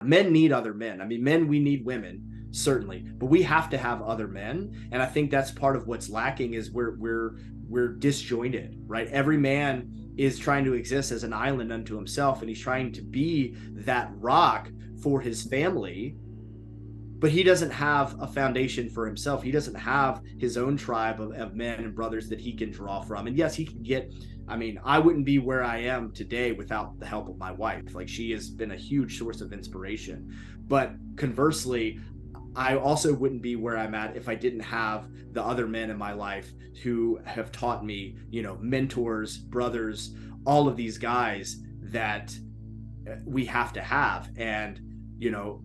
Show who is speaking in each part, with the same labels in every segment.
Speaker 1: Men need other men. I mean, men, we need women, certainly, but we have to have other men. And I think that's part of what's lacking is we're disjointed, right? Every man is trying to exist as an island unto himself, and he's trying to be that rock for his family, but he doesn't have a foundation for himself. He doesn't have his own tribe of men and brothers that he can draw from. And yes, he can get, I mean, I wouldn't be where I am today without the help of my wife. Like, she has been a huge source of inspiration. But conversely, I also wouldn't be where I'm at if I didn't have the other men in my life who have taught me, you know, mentors, brothers, all of these guys that we have to have. And, you know,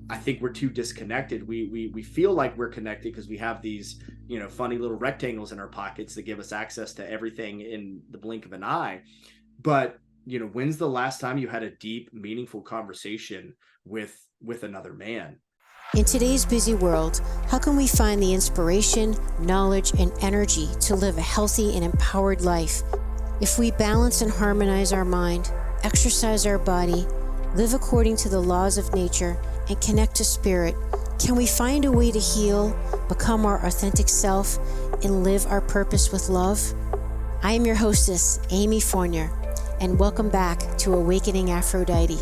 Speaker 1: I think we're too disconnected. We feel like we're connected because we have these, you know, funny little rectangles in our pockets that give us access to everything in the blink of an eye. But, you know, when's the last time you had a deep, meaningful conversation with another man?
Speaker 2: In today's busy world, how can we find the inspiration, knowledge, and energy to live a healthy and empowered life? If we balance and harmonize our mind, exercise our body, live according to the laws of nature, and connect to spirit, can we find a way to heal, become our authentic self, and live our purpose with love? I am your hostess, Amy Fournier, and welcome back to Awakening Aphrodite.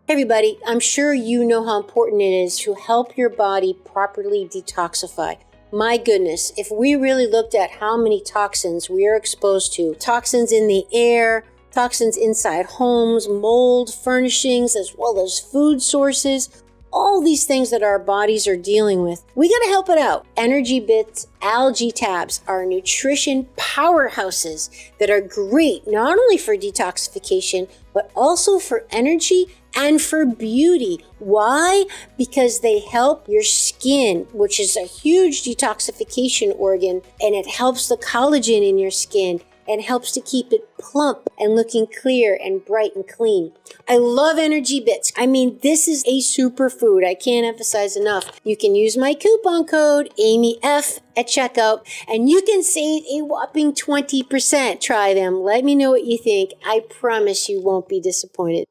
Speaker 2: Hey everybody, I'm sure you know how important it is to help your body properly detoxify. My goodness, if we really looked at how many toxins we are exposed to, toxins in the air, toxins inside homes, mold, furnishings, as well as food sources, all these things that our bodies are dealing with, we got to help it out. Energy Bits algae tabs are nutrition powerhouses that are great not only for detoxification, but also for energy and for beauty. Why? Because they help your skin, which is a huge detoxification organ, and it helps the collagen in your skin and helps to keep it plump and looking clear and bright and clean. I love Energy Bits. I mean, this is a superfood. I can't emphasize enough. You can use my coupon code AMYF at checkout and you can save a whopping 20%. Try them. Let me know what you think. I promise you won't be disappointed.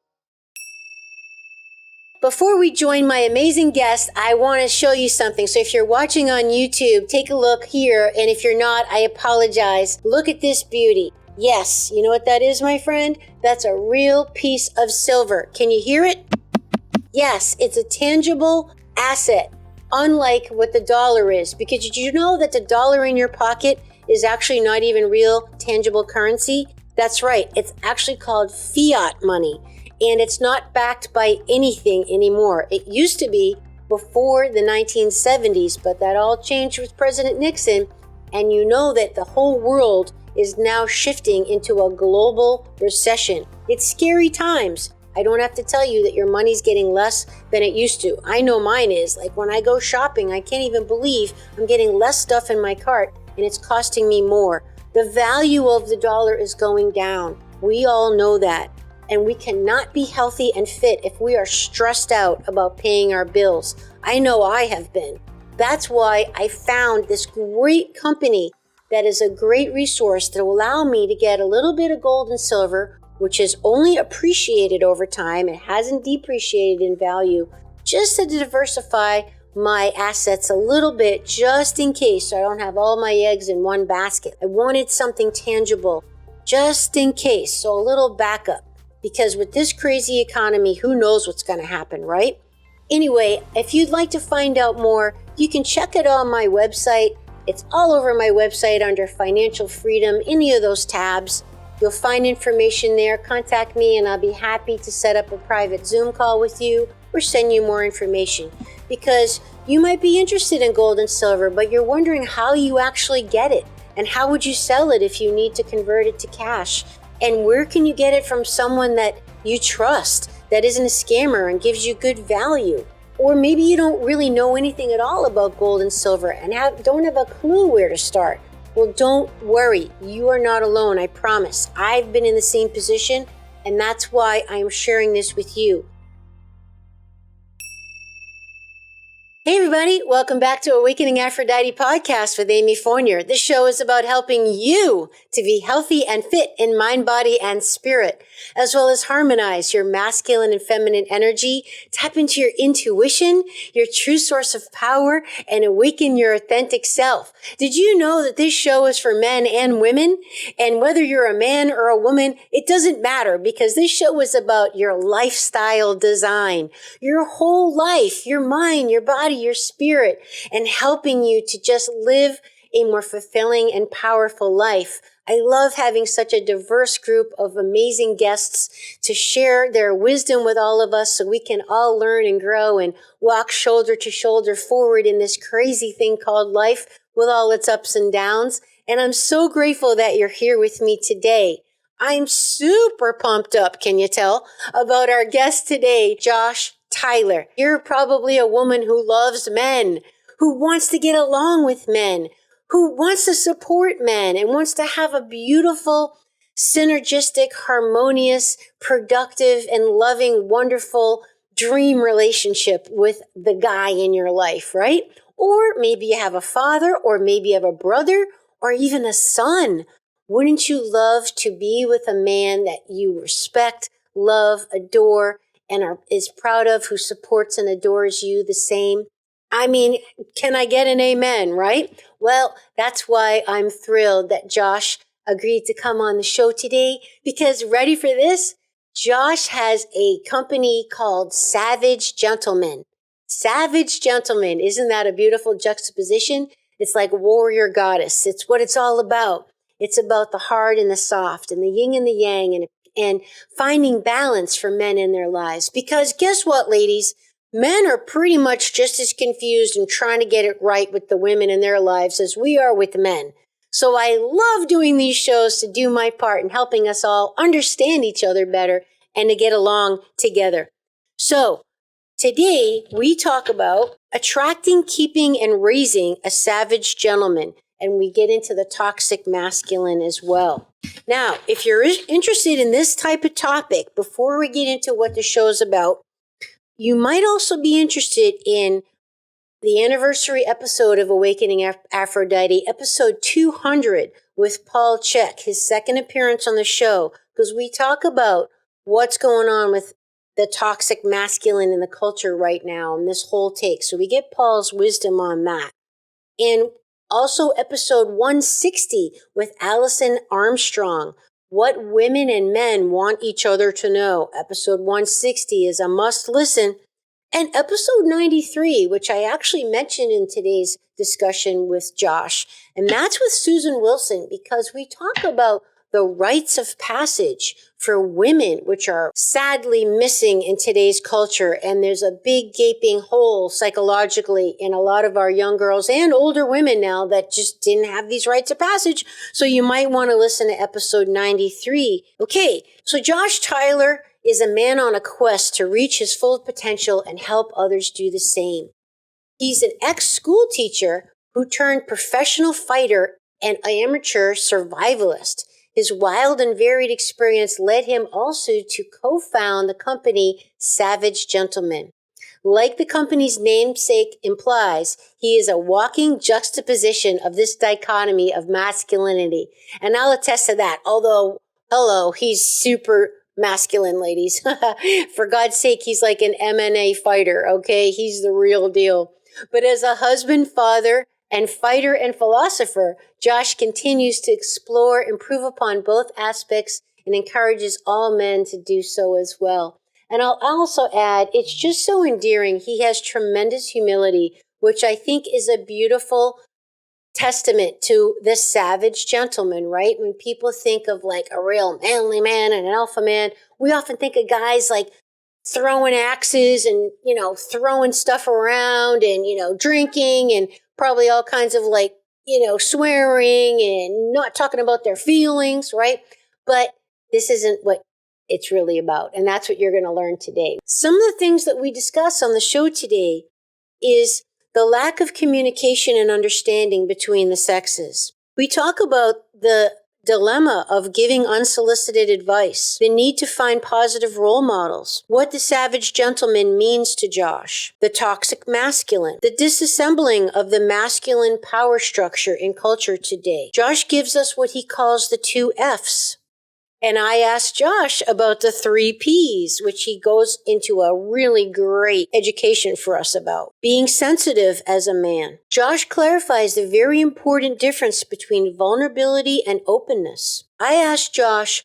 Speaker 2: Before we join my amazing guest, I want to show you something. So if you're watching on YouTube, take a look here. And if you're not, I apologize. Look at this beauty. Yes, you know what that is, my friend? That's a real piece of silver. Can you hear it? Yes, it's a tangible asset, unlike what the dollar is. Because did you know that the dollar in your pocket is actually not even real tangible currency? That's right. It's actually called fiat money. And it's not backed by anything anymore. It used to be before the 1970s, but that all changed with President Nixon. And you know that the whole world is now shifting into a global recession. It's scary times. I don't have to tell you that your money's getting less than it used to. I know mine is. Like when I go shopping, I can't even believe I'm getting less stuff in my cart and it's costing me more. The value of the dollar is going down. We all know that. And we cannot be healthy and fit if we are stressed out about paying our bills. I know I have been. That's why I found this great company that is a great resource that will allow me to get a little bit of gold and silver, which is only appreciated over time. It hasn't depreciated in value, just to diversify my assets a little bit, just in case so I don't have all my eggs in one basket. I wanted something tangible, just in case, so a little backup. Because with this crazy economy, who knows what's going to happen, right? Anyway, if you'd like to find out more, you can check it on my website. It's all over my website under Financial Freedom, any of those tabs. You'll find information there. Contact me and I'll be happy to set up a private Zoom call with you or send you more information. Because you might be interested in gold and silver, but you're wondering how you actually get it. And how would you sell it if you need to convert it to cash? And where can you get it from someone that you trust, that isn't a scammer and gives you good value? Or maybe you don't really know anything at all about gold and silver and don't have a clue where to start. Well, don't worry. You are not alone, I promise. I've been in the same position, and that's why I'm sharing this with you. Hey everybody, welcome back to Awakening Aphrodite podcast with Amy Fournier. This show is about helping you to be healthy and fit in mind, body, and spirit, as well as harmonize your masculine and feminine energy, tap into your intuition, your true source of power, and awaken your authentic self. Did you know that this show is for men and women? And whether you're a man or a woman, it doesn't matter, because this show is about your lifestyle design, your whole life, your mind, your body, your spirit, and helping you to just live a more fulfilling and powerful life. I love having such a diverse group of amazing guests to share their wisdom with all of us so we can all learn and grow and walk shoulder to shoulder forward in this crazy thing called life with all its ups and downs. And I'm so grateful that you're here with me today. I'm super pumped up, can you tell, about our guest today, Josh Tyler. You're probably a woman who loves men, who wants to get along with men, who wants to support men and wants to have a beautiful, synergistic, harmonious, productive, and loving, wonderful dream relationship with the guy in your life, right? Or maybe you have a father, or maybe you have a brother, or even a son. Wouldn't you love to be with a man that you respect, love, adore, and is proud of, who supports and adores you the same? I mean, can I get an amen, right? Well, that's why I'm thrilled that Josh agreed to come on the show today, because ready for this? Josh has a company called Savage Gentleman. Savage Gentleman. Isn't that a beautiful juxtaposition? It's like warrior goddess. It's what it's all about. It's about the hard and the soft and the yin and the yang and finding balance for men in their lives. Because guess what, ladies? Men are pretty much just as confused and trying to get it right with the women in their lives as we are with men. So I love doing these shows to do my part in helping us all understand each other better and to get along together. So today we talk about attracting, keeping, and raising a savage gentleman. And we get into the toxic masculine as well. Now, if you're interested in this type of topic, before we get into what the show's about, you might also be interested in the anniversary episode of Awakening Aphrodite, episode 200 with Paul Chek, his second appearance on the show, because we talk about what's going on with the toxic masculine in the culture right now and this whole take. So we get Paul's wisdom on that. And also episode 160 with Alison Armstrong, what women and men want each other to know. Episode 160 is a must listen. And episode 93, which I actually mentioned in today's discussion with Josh, and that's with Susan Willson, because we talk about the rites of passage for women, which are sadly missing in today's culture. And there's a big gaping hole psychologically in a lot of our young girls and older women now that just didn't have these rites of passage. So you might want to listen to episode 93. Okay, so Josh Tyler is a man on a quest to reach his full potential and help others do the same. He's an ex-school teacher who turned professional fighter and amateur survivalist. His wild and varied experience led him also to co-found the company Savage Gentleman. Like the company's namesake implies, he is a walking juxtaposition of this dichotomy of masculinity. And I'll attest to that, although, hello, he's super masculine, ladies. For God's sake, he's like an MMA fighter, okay? He's the real deal. But as a husband, father, and fighter and philosopher, Josh continues to explore, improve upon both aspects, and encourages all men to do so as well. And I'll also add, it's just so endearing. He has tremendous humility, which I think is a beautiful testament to the savage gentleman, right? When people think of like a real manly man and an alpha man, we often think of guys like throwing axes and, throwing stuff around and, drinking and probably all kinds of like, swearing and not talking about their feelings, right? But this isn't what it's really about. And that's what you're going to learn today. Some of the things that we discuss on the show today is the lack of communication and understanding between the sexes. We talk about the dilemma of giving unsolicited advice, the need to find positive role models, what the savage gentleman means to Josh, the toxic masculine, the disassembling of the masculine power structure in culture today. Josh gives us what he calls the 2 F's. And I asked Josh about the 3 P's, which he goes into a really great education for us about. Being sensitive as a man. Josh clarifies the very important difference between vulnerability and openness. I asked Josh,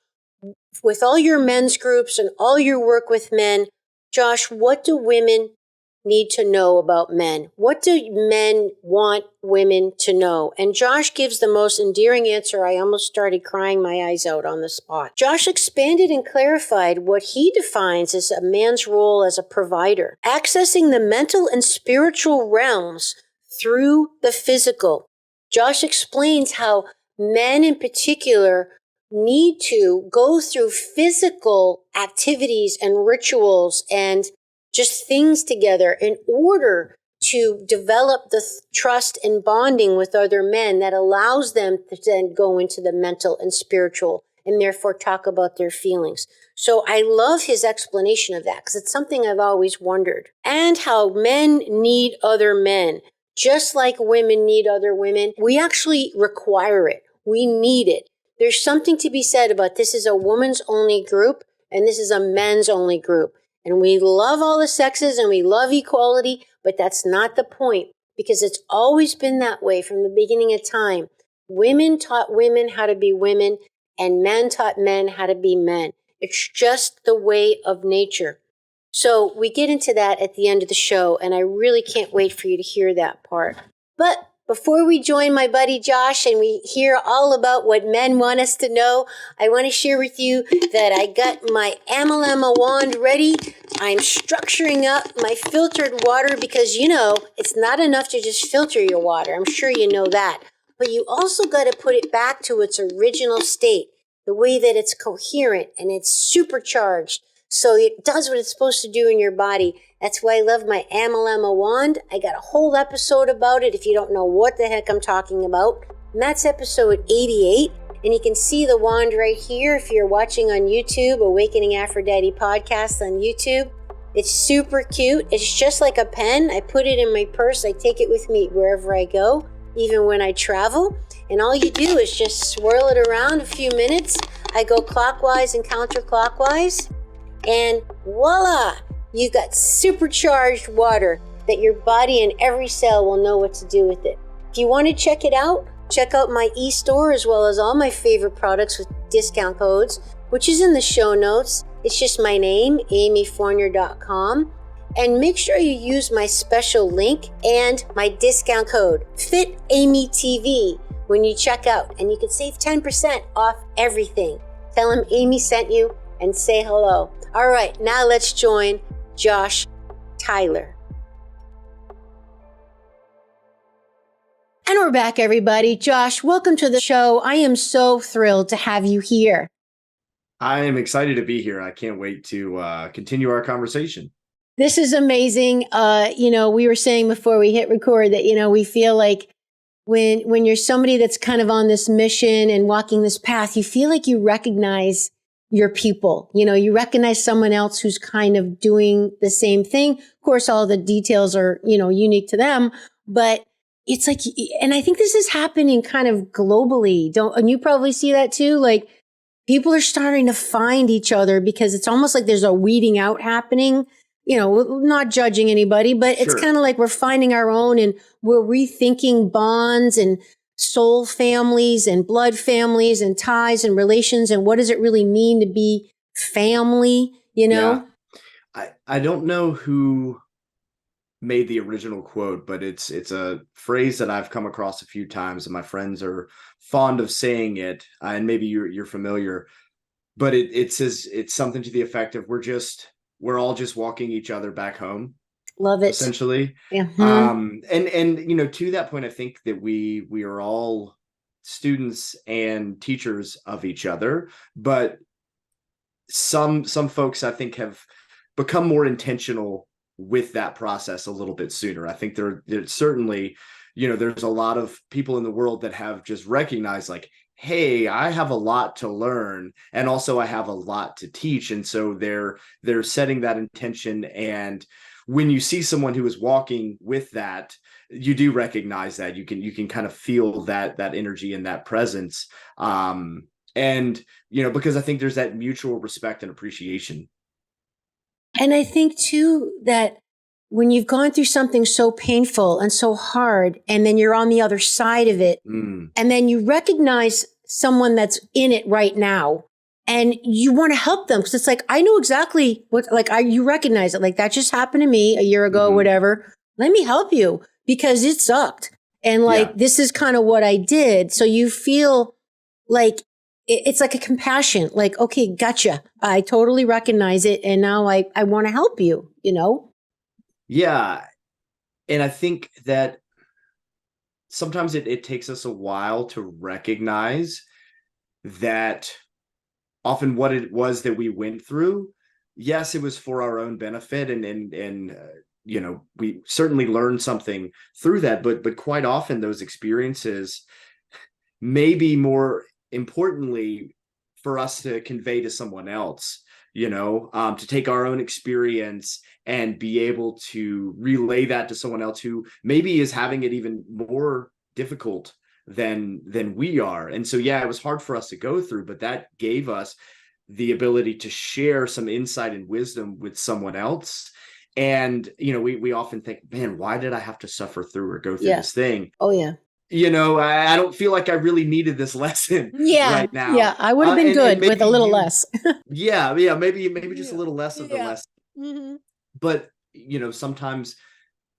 Speaker 2: with all your men's groups and all your work with men, Josh, what do women need to know about men? What do men want women to know? And Josh gives the most endearing answer. I almost started crying my eyes out on the spot. Josh expanded and clarified what he defines as a man's role as a provider, accessing the mental and spiritual realms through the physical. Josh explains how men in particular need to go through physical activities and rituals and just things together in order to develop the trust and bonding with other men that allows them to then go into the mental and spiritual and therefore talk about their feelings. So I love his explanation of that because it's something I've always wondered. And how men need other men, just like women need other women. We actually require it. We need it. There's something to be said about this is a woman's only group and this is a men's only group. And we love all the sexes and we love equality, but that's not the point because it's always been that way from the beginning of time. Women taught women how to be women and men taught men how to be men. It's just the way of nature. So we get into that at the end of the show, and I really can't wait for you to hear that part. But before we join my buddy Josh and we hear all about what men want us to know, I want to share with you that I got my Amalama wand ready. I'm structuring up my filtered water because, it's not enough to just filter your water. I'm sure you know that. But you also got to put it back to its original state, the way that it's coherent and it's supercharged. So it does what it's supposed to do in your body. That's why I love my Amalama wand. I got a whole episode about it if you don't know what the heck I'm talking about. And that's episode 88. And you can see the wand right here if you're watching on YouTube, Awakening Aphrodite podcast on YouTube. It's super cute. It's just like a pen. I put it in my purse. I take it with me wherever I go, even when I travel. And all you do is just swirl it around a few minutes. I go clockwise and counterclockwise. And voila, you've got supercharged water that your body and every cell will know what to do with it. If you want to check it out, check out my e-store as well as all my favorite products with discount codes, which is in the show notes. It's just my name, amyfournier.com. And make sure you use my special link and my discount code, FitAmyTV, when you check out. And you can save 10% off everything. Tell them Amy sent you and say hello. All right, now let's join Josh Tyler. And we're back, everybody. Josh, welcome to the show. I am so thrilled to have you here.
Speaker 1: I am excited to be here. I can't wait to continue our conversation.
Speaker 2: This is amazing. We were saying before we hit record that, we feel like when you're somebody that's kind of on this mission and walking this path, you feel like you recognize your people. You recognize someone else who's kind of doing the same thing. Of course, all the details are, unique to them, but it's like, and I think this is happening kind of globally. And you probably see that too. Like people are starting to find each other because it's almost like there's a weeding out happening, not judging anybody, but it's kind of like we're finding our own and we're rethinking bonds and soul families and blood families and ties and relations. And what does it really mean to be family?
Speaker 1: Yeah. I don't know who made the original quote, but it's a phrase that I've come across a few times and my friends are fond of saying it. And maybe you're familiar, but it says it's something to the effect of we're all just walking each other back home.
Speaker 2: Love it.
Speaker 1: Essentially.
Speaker 2: Yeah.
Speaker 1: And to that point, I think that we are all students and teachers of each other, but some folks I think have become more intentional with that process a little bit sooner. I think there certainly there's a lot of people in the world that have just recognized like, hey, I have a lot to learn, and also I have a lot to teach. And so they're setting that intention. And when you see someone who is walking with that, you do recognize that you can kind of feel that energy and that presence. And because I think there's that mutual respect and appreciation.
Speaker 2: And I think too that when you've gone through something so painful and so hard, and then you're on the other side of it, and then you recognize someone that's in it right now, and you want to help them because it's like, I know exactly what, like, you recognize it. Like, that just happened to me a year ago, whatever. Let me help you because it sucked. And like, this is kind of what I did. So you feel like it's like a compassion, like, okay, gotcha. I totally recognize it. And now I want to help you,
Speaker 1: Yeah. And I think that sometimes it takes us a while to recognize that often what it was that we went through, yes, it was for our own benefit, and we certainly learned something through that, but quite often those experiences may be more importantly for us to convey to someone else, to take our own experience and be able to relay that to someone else who maybe is having it even more difficult than we are. And so, yeah, it was hard for us to go through, but that gave us the ability to share some insight and wisdom with someone else. And, we often think, man, why did I have to suffer through or go through this thing?
Speaker 2: Oh, yeah.
Speaker 1: I don't feel like I really needed this lesson right now.
Speaker 2: Yeah, I would have been good with a little less.
Speaker 1: Maybe just a little less of the lesson.
Speaker 2: Mm-hmm.
Speaker 1: But, sometimes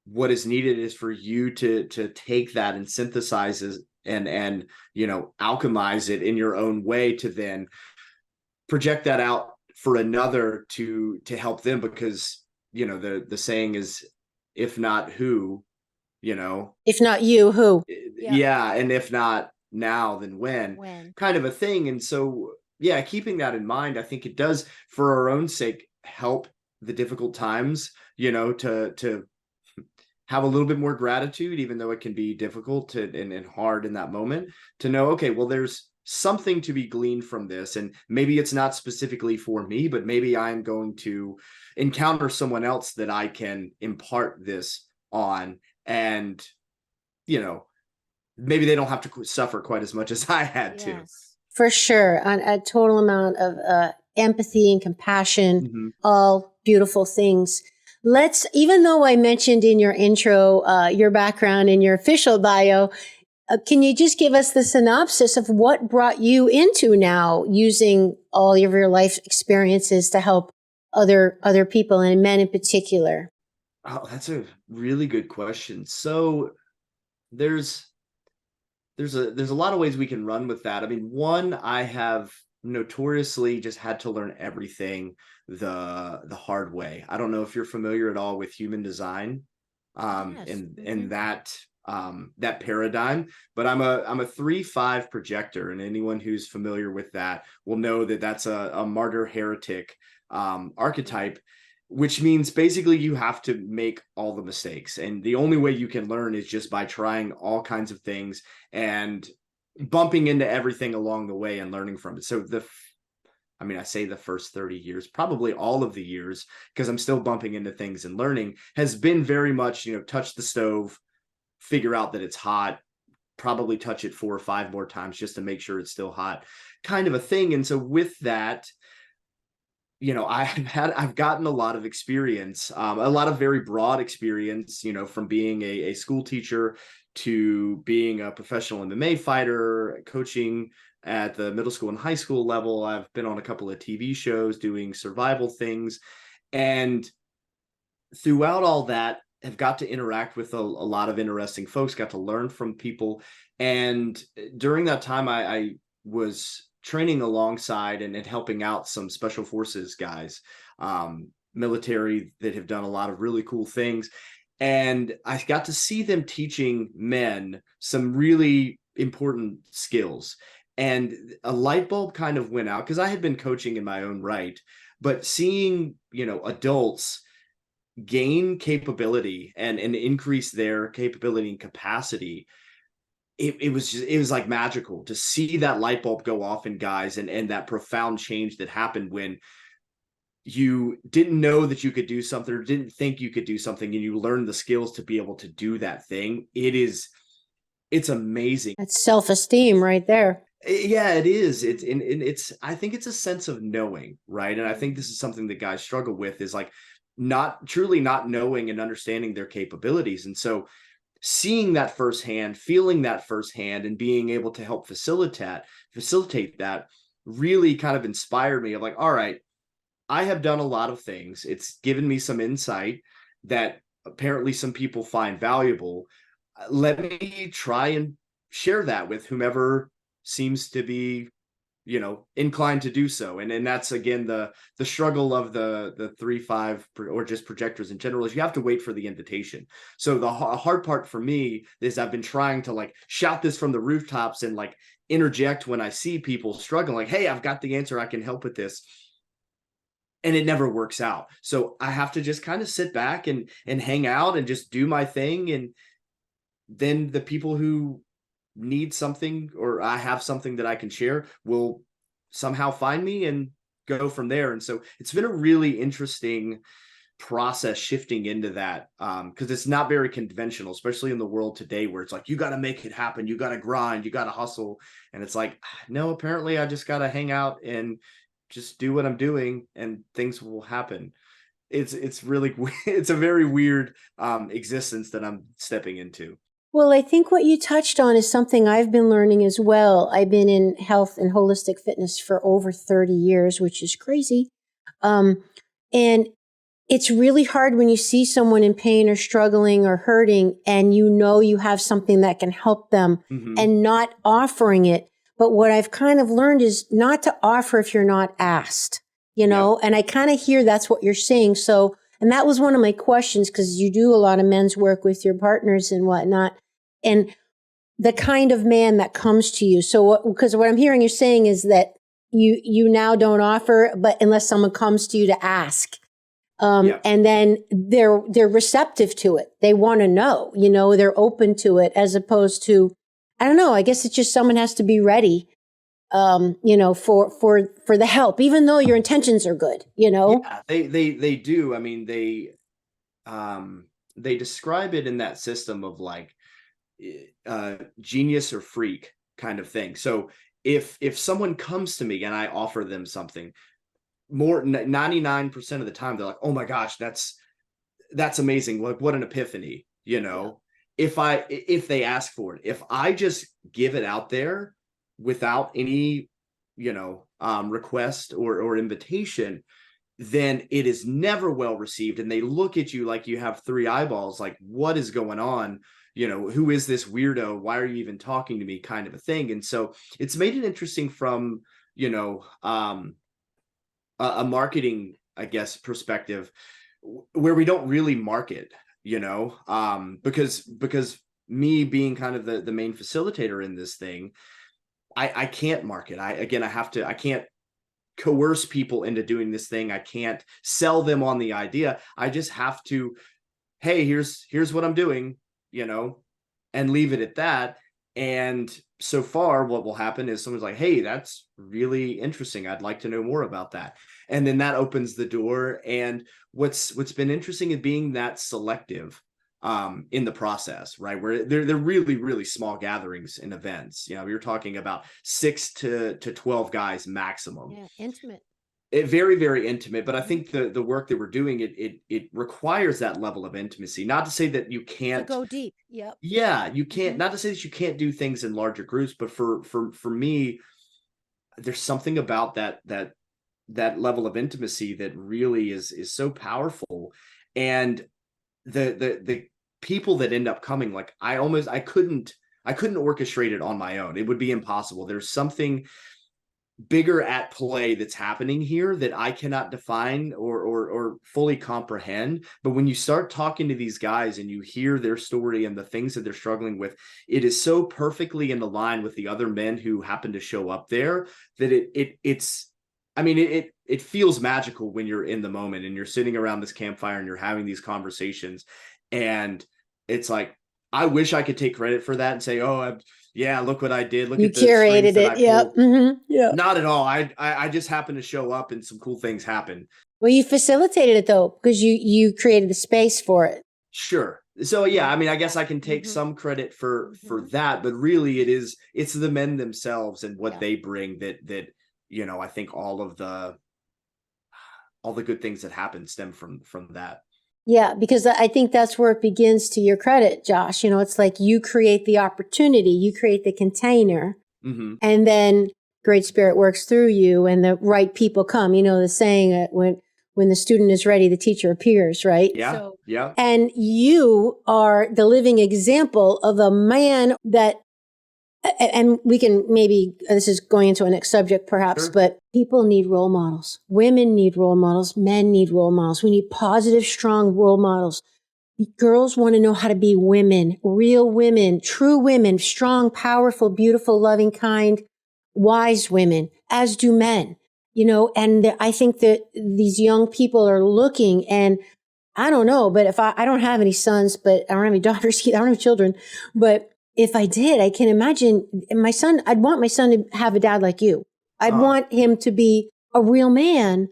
Speaker 1: what is needed is for you to take that and synthesize it and alchemize it in your own way to then project that out for another to help them, because the saying is, if not who,
Speaker 2: if not you, who?
Speaker 1: Yeah. And if not now, then when, kind of a thing. And so, yeah, keeping that in mind, I think it does, for our own sake, help the difficult times, to have a little bit more gratitude, even though it can be difficult and hard in that moment, to know, okay, well, there's something to be gleaned from this. And maybe it's not specifically for me, but maybe I'm going to encounter someone else that I can impart this on. And, maybe they don't have to suffer quite as much as I had to.
Speaker 2: For sure. A total amount of empathy and compassion, all beautiful things. Even though I mentioned in your intro, your background in your official bio, can you just give us the synopsis of what brought you into now using all of your life experiences to help other people and men in particular?
Speaker 1: Oh, that's a really good question. So there's a lot of ways we can run with that. I mean, one, I have notoriously just had to learn everything the hard way. I don't know if you're familiar at all with human design, and that paradigm, but I'm a 3-5 projector, and anyone who's familiar with that will know that that's a martyr heretic archetype, which means basically you have to make all the mistakes. And the only way you can learn is just by trying all kinds of things and bumping into everything along the way and learning from it. So I say the first 30 years, probably all of the years, because I'm still bumping into things and learning, has been very much, touch the stove, figure out that it's hot, probably touch it 4 or 5 more times just to make sure it's still hot, kind of a thing. And so with that, I've gotten a lot of experience, a lot of very broad experience, from being a school teacher to being a professional MMA fighter, coaching at the middle school and high school level. I've been on a couple of TV shows doing survival things. And throughout all that, have got to interact with a lot of interesting folks, got to learn from people. And during that time, I was training alongside and helping out some special forces guys, military, that have done a lot of really cool things. And I got to see them teaching men some really important skills. And a light bulb kind of went out, because I had been coaching in my own right, but seeing, adults gain capability and increase their capability and capacity, it was like magical to see that light bulb go off in guys, and that profound change that happened when you didn't know that you could do something or didn't think you could do something, and you learned the skills to be able to do that thing. It's amazing.
Speaker 2: That's self-esteem right there.
Speaker 1: Yeah, it is. It's I think it's a sense of knowing, right? And I think this is something that guys struggle with, is like not truly not knowing and understanding their capabilities. And so seeing that firsthand, feeling that firsthand, and being able to help facilitate that really kind of inspired me of like, all right, I have done a lot of things. It's given me some insight that apparently some people find valuable. Let me try and share that with whomever seems to be, inclined to do so. And that's again the struggle of the 3-5 or just projectors in general, is you have to wait for the invitation. So the hard part for me is I've been trying to like shout this from the rooftops and like interject when I see people struggling, like, hey, I've got the answer, I can help with this. And it never works out. So I have to just kind of sit back and hang out and just do my thing. And then the people who need something, or I have something that I can share, will somehow find me and go from there. And so it's been a really interesting process shifting into that, because it's not very conventional, especially in the world today where it's like, you got to make it happen, you got to grind, you got to hustle. And it's like, no, apparently I just got to hang out and just do what I'm doing and things will happen. It's really it's a very weird existence that I'm stepping into.
Speaker 2: Well, I think what you touched on is something I've been learning as well. I've been in health and holistic fitness for over 30 years, which is crazy. And it's really hard when you see someone in pain or struggling or hurting, and you know you have something that can help them, and not offering it. But what I've kind of learned is not to offer if you're not asked, and I kind of hear that's what you're saying. So, and that was one of my questions, because you do a lot of men's work with your partners and whatnot, and the kind of man that comes to you. So, because what I'm hearing you're saying is that you now don't offer, but unless someone comes to you to ask. And then they're receptive to it. They want to know, they're open to it, as opposed to, I don't know, I guess it's just someone has to be ready, for the help, even though your intentions are good,
Speaker 1: Yeah, they do. I mean, they describe it in that system of like genius or freak kind of thing. So if someone comes to me and I offer them something, more 99% of the time they're like, oh my gosh, that's amazing, like what an epiphany. If they ask for it, if I just give it out there without any request or invitation, then it is never well received, and they look at you like you have three eyeballs, like, what is going on? Who is this weirdo? Why are you even talking to me, kind of a thing. And so it's made it interesting from a marketing, I guess, perspective, where we don't really market, because me being kind of the main facilitator in this thing, I can't market. I can't coerce people into doing this thing. I can't sell them on the idea. I just have to, hey, here's what I'm doing, and leave it at that. And so far, what will happen is someone's like, hey, that's really interesting, I'd like to know more about that. And then that opens the door. And what's been interesting is being that selective in the process, right? Where they're really, really small gatherings and events. We were talking about 6 to 12 guys maximum.
Speaker 2: Yeah, intimate.
Speaker 1: Very, very intimate. But I think the work that we're doing, it requires that level of intimacy. Not to say that you can't
Speaker 2: go deep. Yep.
Speaker 1: Yeah, you can't. Not to say that you can't do things in larger groups, but for me, there's something about that level of intimacy that really is so powerful. And the people that end up coming, like, I couldn't orchestrate it on my own. It would be impossible. There's something bigger at play that's happening here that I cannot define or fully comprehend. But when you start talking to these guys and you hear their story and the things that they're struggling with, it is so perfectly in line with the other men who happen to show up there that I mean, it feels magical when you're in the moment and you're sitting around this campfire and you're having these conversations, and it's like, I wish I could take credit for that and say, oh, yeah, look what I did. Look
Speaker 2: You
Speaker 1: at the strings
Speaker 2: curated
Speaker 1: that
Speaker 2: it.
Speaker 1: I
Speaker 2: Yep.
Speaker 1: pulled.
Speaker 2: Mm-hmm. Yeah.
Speaker 1: Not at all. I just happened to show up and some cool things happen.
Speaker 2: Well, you facilitated it though, because you created the space for it.
Speaker 1: Sure. So yeah, I mean, I guess I can take some credit for that, but really it's the men themselves and what they bring that I think all the good things that happen stem from that.
Speaker 2: Yeah, because I think that's where it begins, to your credit, Josh. It's like you create the opportunity, you create the container, and then Great Spirit works through you and the right people come. The saying that when the student is ready, the teacher appears, right?
Speaker 1: Yeah. Yeah.
Speaker 2: And you are the living example of a man that, and we can maybe, this is going into a next subject perhaps, but people need role models. Women need role models. Men need role models. We need positive, strong role models. Girls want to know how to be women, real women, true women, strong, powerful, beautiful, loving, kind, wise women, as do men, and I think that these young people are looking, and I don't know, but if I don't have any sons, but I don't have any daughters, I don't have children, but if I did, I can imagine I'd want my son to have a dad like you. I'd want him to be a real man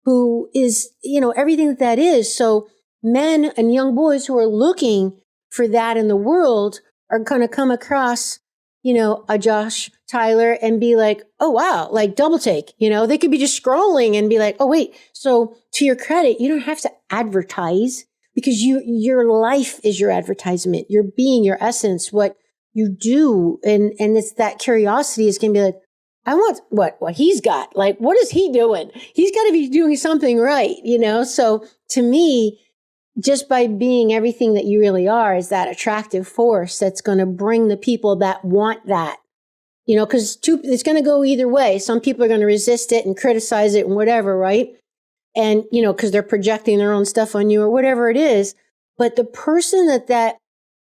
Speaker 2: who is, everything that is. So men and young boys who are looking for that in the world are going to come across, a Josh Tyler and be like, oh, wow, like double take, they could be just scrolling and be like, oh, wait. So to your credit, you don't have to advertise, because your life is your advertisement, your being, your essence, what you do. And it's that curiosity is going to be like, I want what he's got. Like, what is he doing? He's got to be doing something right, So to me, just by being everything that you really are is that attractive force that's going to bring the people that want that, because it's going to go either way. Some people are going to resist it and criticize it and whatever, right? And, because they're projecting their own stuff on you or whatever it is. But the person that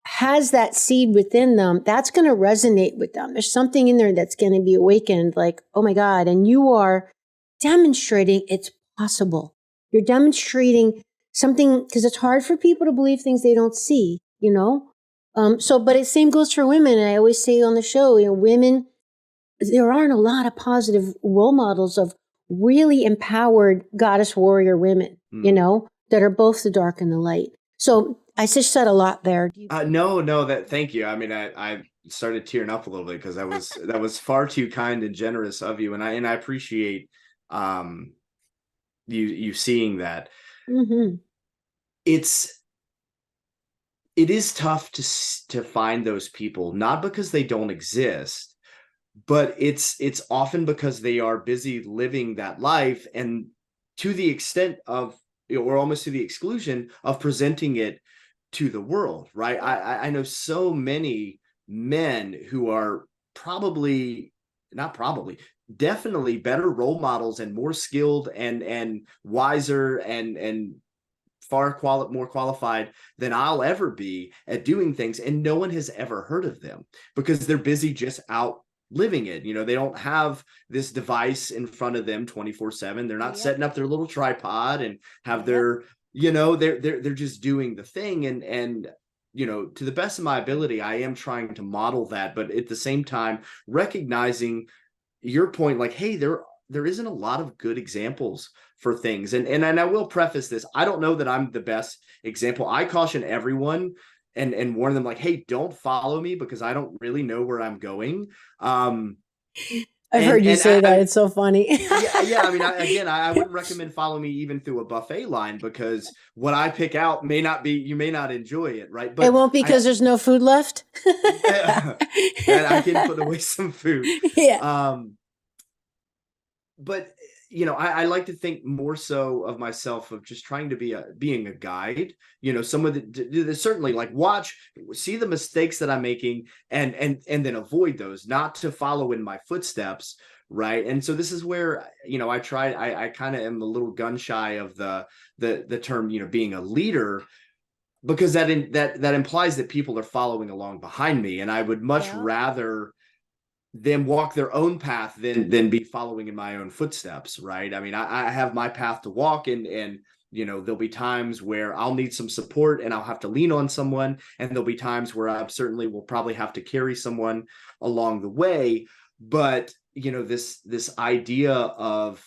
Speaker 2: has that seed within them, that's going to resonate with them. There's something in there that's going to be awakened, like, oh my God. And you are demonstrating it's possible. You're demonstrating something, because it's hard for people to believe things they don't see, but the same goes for women. And I always say on the show, women, there aren't a lot of positive role models of really empowered goddess warrior women, that are both the dark and the light. So I just said a lot there.
Speaker 1: No, thank you. I mean, I started tearing up a little bit because that was far too kind and generous of you. And I appreciate, you seeing that. It is tough to find those people, not because they don't exist, but it's often because they are busy living that life, and to the extent of, or almost to the exclusion of presenting it to the world, right? I know so many men who are definitely better role models and more skilled and wiser and far more qualified than I'll ever be at doing things, and no one has ever heard of them because they're busy just out living it. They don't have this device in front of them 24/7. They're not setting up their little tripod and have their, they're just doing the thing. And to the best of my ability, I am trying to model that, but at the same time, recognizing your point, like, hey, there isn't a lot of good examples for things. And I will preface this. I don't know that I'm the best example. I caution everyone and warn them, like, hey, don't follow me because I don't really know where I'm going.
Speaker 2: I've heard you say that. It's so funny.
Speaker 1: Yeah. I mean, I wouldn't recommend following me even through a buffet line, because what I pick out you may not enjoy it, right? But
Speaker 2: it won't be because there's no food left.
Speaker 1: And I can put away some food.
Speaker 2: Yeah.
Speaker 1: But I like to think more so of myself of just trying to being a guide, someone that certainly, like, see the mistakes that I'm making and then avoid those, not to follow in my footsteps. Right. And so this is where, I kind of am a little gun shy of the term, being a leader, because that implies that people are following along behind me. And I would much rather them walk their own path than be following in my own footsteps, right? I mean, I have my path to walk, and you know, there'll be times where I'll need some support and I'll have to lean on someone, and there'll be times where I certainly will probably have to carry someone along the way. But you know, this idea of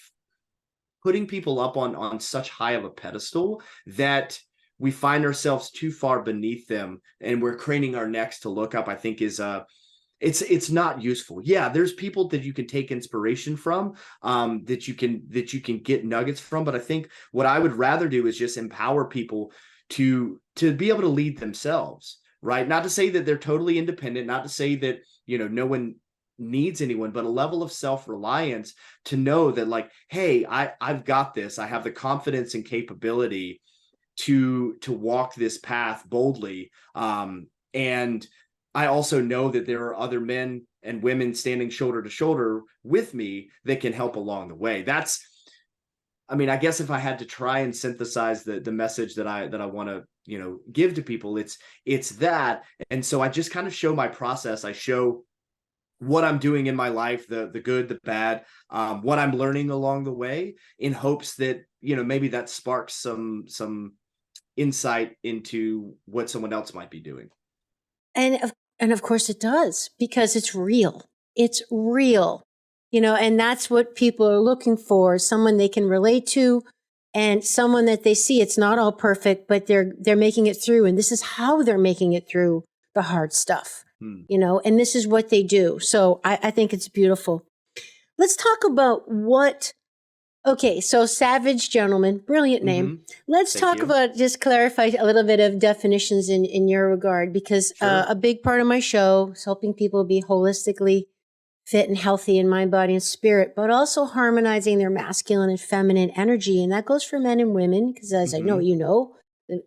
Speaker 1: putting people up on such high of a pedestal that we find ourselves too far beneath them and we're craning our necks to look up, I think is it's not useful. Yeah, there's people that you can take inspiration from, that you can get nuggets from, but I think what I would rather do is just empower people to be able to lead themselves, right? Not to say that they're totally independent, not to say that, you know, no one needs anyone, but a level of self-reliance to know that, like, hey, I've got this. I have the confidence and capability to walk this path boldly. And I also know that there are other men and women standing shoulder to shoulder with me that can help along the way. That's, I mean, I guess if I had to try and synthesize the message that I want to, you know, give to people, it's that. And so I just kind of show my process. I show what I'm doing in my life, the good, the bad, what I'm learning along the way, in hopes that, you know, maybe that sparks some insight into what someone else might be doing.
Speaker 2: And of course it does, because it's real. It's real, you know, and that's what people are looking for, someone they can relate to, and someone that they see. It's not all perfect, but they're making it through, and this is how they're making it through the hard stuff, you know, and this is what they do. So I think it's beautiful. Let's talk about okay, so Savage Gentleman, brilliant name. Let's talk about, just clarify a little bit of definitions in your regard, because a big part of my show is helping people be holistically fit and healthy in mind, body, and spirit, but also harmonizing their masculine and feminine energy. And that goes for men and women, because as I know, you know,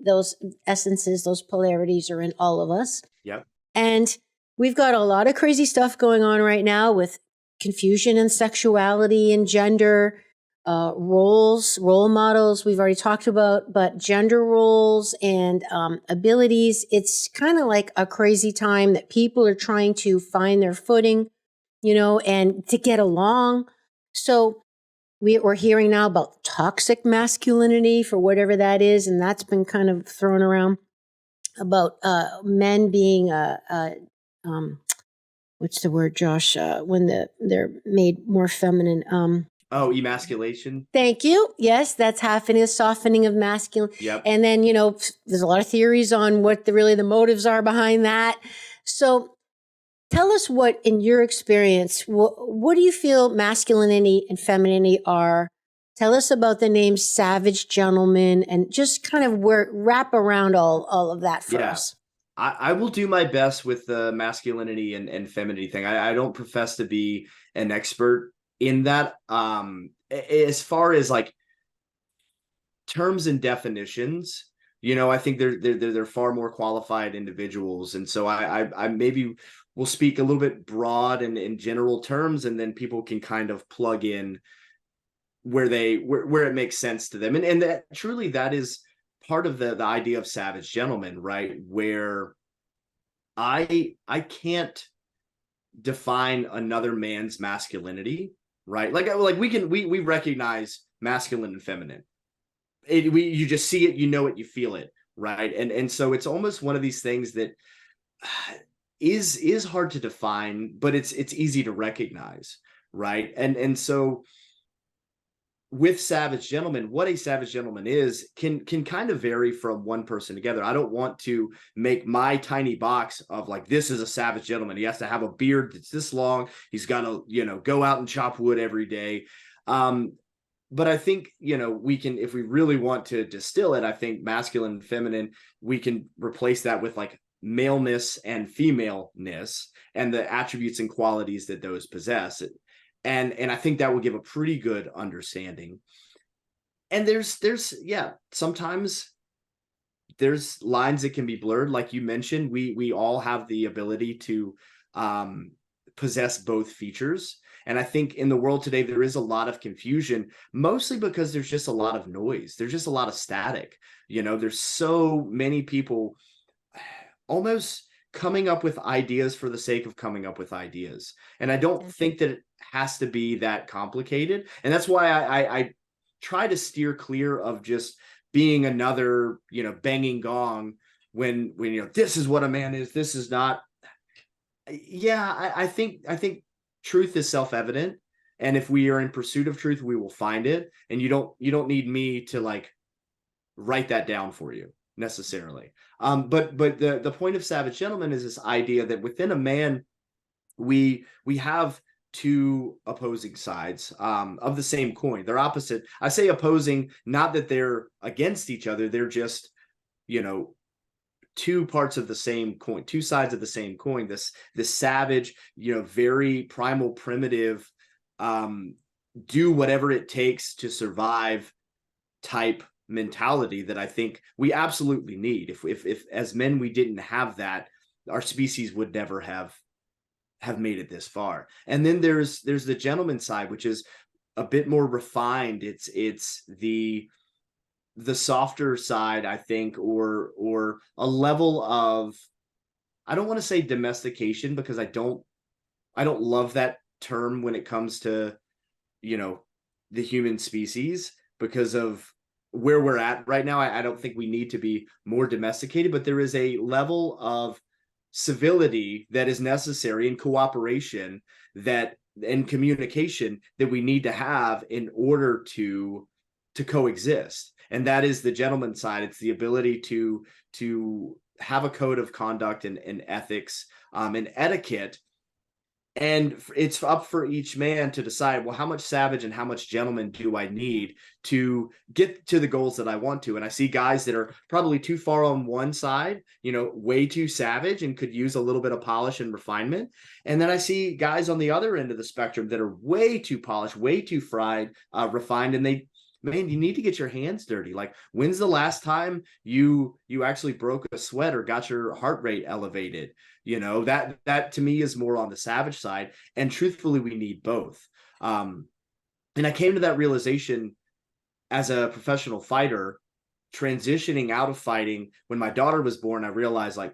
Speaker 2: those essences, those polarities are in all of us.
Speaker 1: Yep.
Speaker 2: And we've got a lot of crazy stuff going on right now with confusion and sexuality and gender. Role models we've already talked about, but gender roles and abilities. It's kind of like a crazy time that people are trying to find their footing, you know, and to get along. So we're hearing now about toxic masculinity, for whatever that is, and that's been kind of thrown around, about men being what's the word, Josh? When they're made more feminine.
Speaker 1: Oh, emasculation.
Speaker 2: Thank you. Yes, that's happening, a softening of masculine.
Speaker 1: Yep.
Speaker 2: And then, you know, there's a lot of theories on what really the motives are behind that. So tell us what, in your experience, what do you feel masculinity and femininity are? Tell us about the name Savage Gentleman, and just kind of wrap around all of that for us.
Speaker 1: I will do my best with the masculinity and femininity thing. I don't profess to be an expert in that. As far as like terms and definitions, you know, I think they're far more qualified individuals, and so I maybe will speak a little bit broad and in general terms, and then people can kind of plug in where it makes sense to them, and that truly, that is part of the idea of Savage Gentleman, right? Where I can't define another man's masculinity, right? Like we recognize masculine and feminine. You just see it, you know it, you feel it, right? And so it's almost one of these things that is hard to define, but it's easy to recognize, right? And so with Savage Gentleman, what a Savage Gentleman is can kind of vary from one person together. I don't want to make my tiny box of like, this is a Savage Gentleman. He has to have a beard that's this long. He's got to, you know, go out and chop wood every day. But I think, you know, we can, if we really want to distill it, I think masculine and feminine, we can replace that with like maleness and femaleness and the attributes and qualities that those possess. And I think that will give a pretty good understanding. And there's sometimes there's lines that can be blurred. Like you mentioned, we all have the ability to possess both features. And I think in the world today, there is a lot of confusion, mostly because there's just a lot of noise. There's just a lot of static. You know, there's so many people almost coming up with ideas for the sake of coming up with ideas. And I don't think that it has to be that complicated. And that's why I try to steer clear of just being another, banging gong when this is what a man is, this is not. Yeah, I think truth is self-evident. And if we are in pursuit of truth, we will find it. And you don't need me to like write that down for you necessarily. But the point of Savage Gentleman is this idea that within a man, we have two opposing sides of the same coin. They're opposite. I say opposing, not that they're against each other. They're just, two parts of the same coin, two sides of the same coin. This savage, very primal, primitive, do whatever it takes to survive type mentality that I think we absolutely need. If as men we didn't have that, our species would never have made it this far. And then there's the gentleman side, which is a bit more refined. It's the softer side, I think, or a level of, I don't want to say domestication, because I don't love that term when it comes to, the human species, because of where we're at right now. I don't think we need to be more domesticated, but there is a level of civility that is necessary, and cooperation and communication that we need to have in order to coexist. And that is the gentleman side. It's the ability to have a code of conduct and ethics and etiquette. And it's up for each man to decide, well, how much savage and how much gentleman do I need to get to the goals that I want to? And I see guys that are probably too far on one side, way too savage and could use a little bit of polish and refinement. And then I see guys on the other end of the spectrum that are way too polished, way too refined, and man, you need to get your hands dirty. Like, when's the last time you actually broke a sweat or got your heart rate elevated? That to me is more on the savage side. And truthfully, we need both. And I came to that realization as a professional fighter, transitioning out of fighting. When my daughter was born, I realized, like,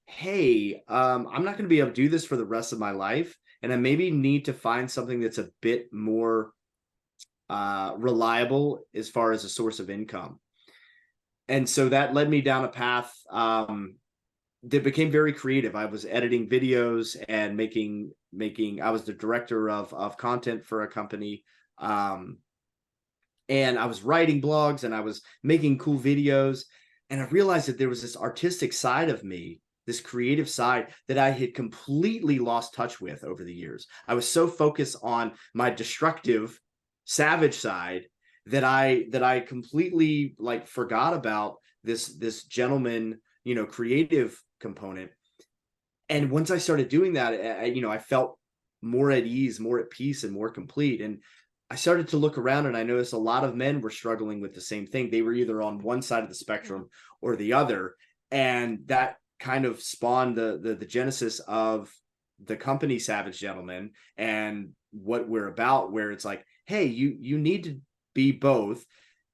Speaker 1: hey, I'm not going to be able to do this for the rest of my life. And I maybe need to find something that's a bit more reliable as far as a source of income. And so that led me down a path that became very creative. I was editing videos and making I was the director of content for a company, and I was writing blogs and I was making cool videos, and I realized that there was this artistic side of me, this creative side, that I had completely lost touch with over the years. I was so focused on my destructive savage side that I completely like forgot about this gentleman, creative component. And once I started doing that, I felt more at ease, more at peace, and more complete. And I started to look around, and I noticed a lot of men were struggling with the same thing. They were either on one side of the spectrum or the other. And that kind of spawned the genesis of the company Savage Gentleman and what we're about, where it's like, hey, you need to be both.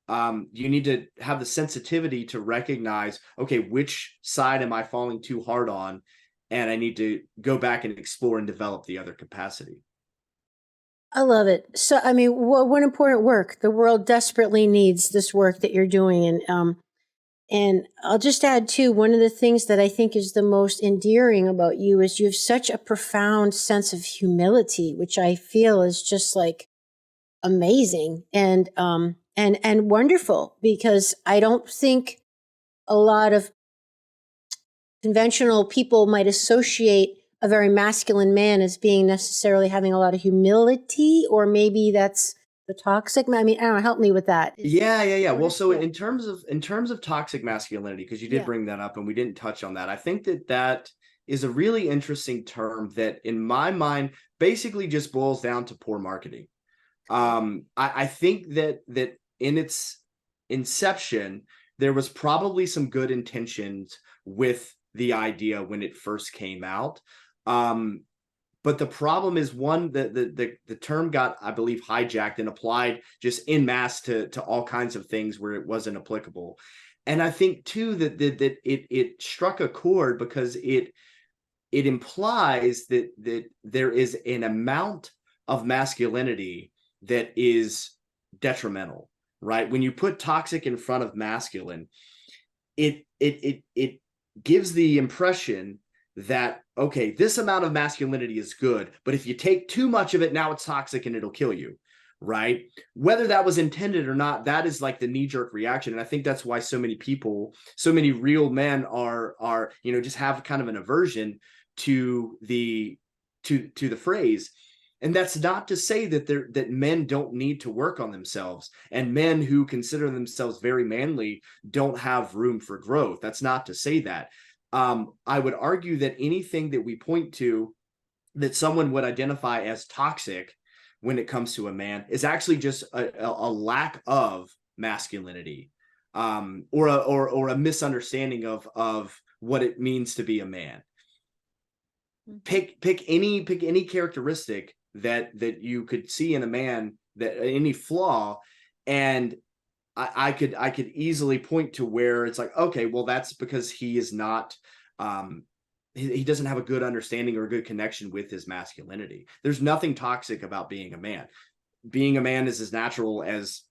Speaker 1: You need to have the sensitivity to recognize, okay, which side am I falling too hard on? And I need to go back and explore and develop the other capacity.
Speaker 2: I love it. So, I mean, what important work. The world desperately needs this work that you're doing. And I'll just add too, one of the things that I think is the most endearing about you is you have such a profound sense of humility, which I feel is just like amazing and wonderful, because I don't think a lot of conventional people might associate a very masculine man as being necessarily having a lot of humility, or maybe that's the toxic. I mean, I don't know, help me with that.
Speaker 1: Yeah. Well, so in terms of toxic masculinity, because you did bring that up and we didn't touch on that, I think that is a really interesting term that in my mind basically just boils down to poor marketing. I think that in its inception, there was probably some good intentions with the idea when it first came out. But the problem is, one, the term got, I believe, hijacked and applied just en masse to all kinds of things where it wasn't applicable. And I think too that it struck a chord because it implies that there is an amount of masculinity that is detrimental, right? When you put toxic in front of masculine, it gives the impression that, okay, this amount of masculinity is good, but if you take too much of it, now it's toxic and it'll kill you, right? Whether that was intended or not, that is like the knee-jerk reaction. And I think that's why so many people, so many real men are just have kind of an aversion to the phrase. And that's not to say that men don't need to work on themselves, and men who consider themselves very manly don't have room for growth. That's not to say that. I would argue that anything that we point to that someone would identify as toxic when it comes to a man is actually just a lack of masculinity, or a misunderstanding of what it means to be a man. Pick any characteristic that you could see in a man, that any flaw, and I could easily point to where it's like, okay, well, that's because he is not he doesn't have a good understanding or a good connection with his masculinity. There's nothing toxic about being a man. Being a man is as natural as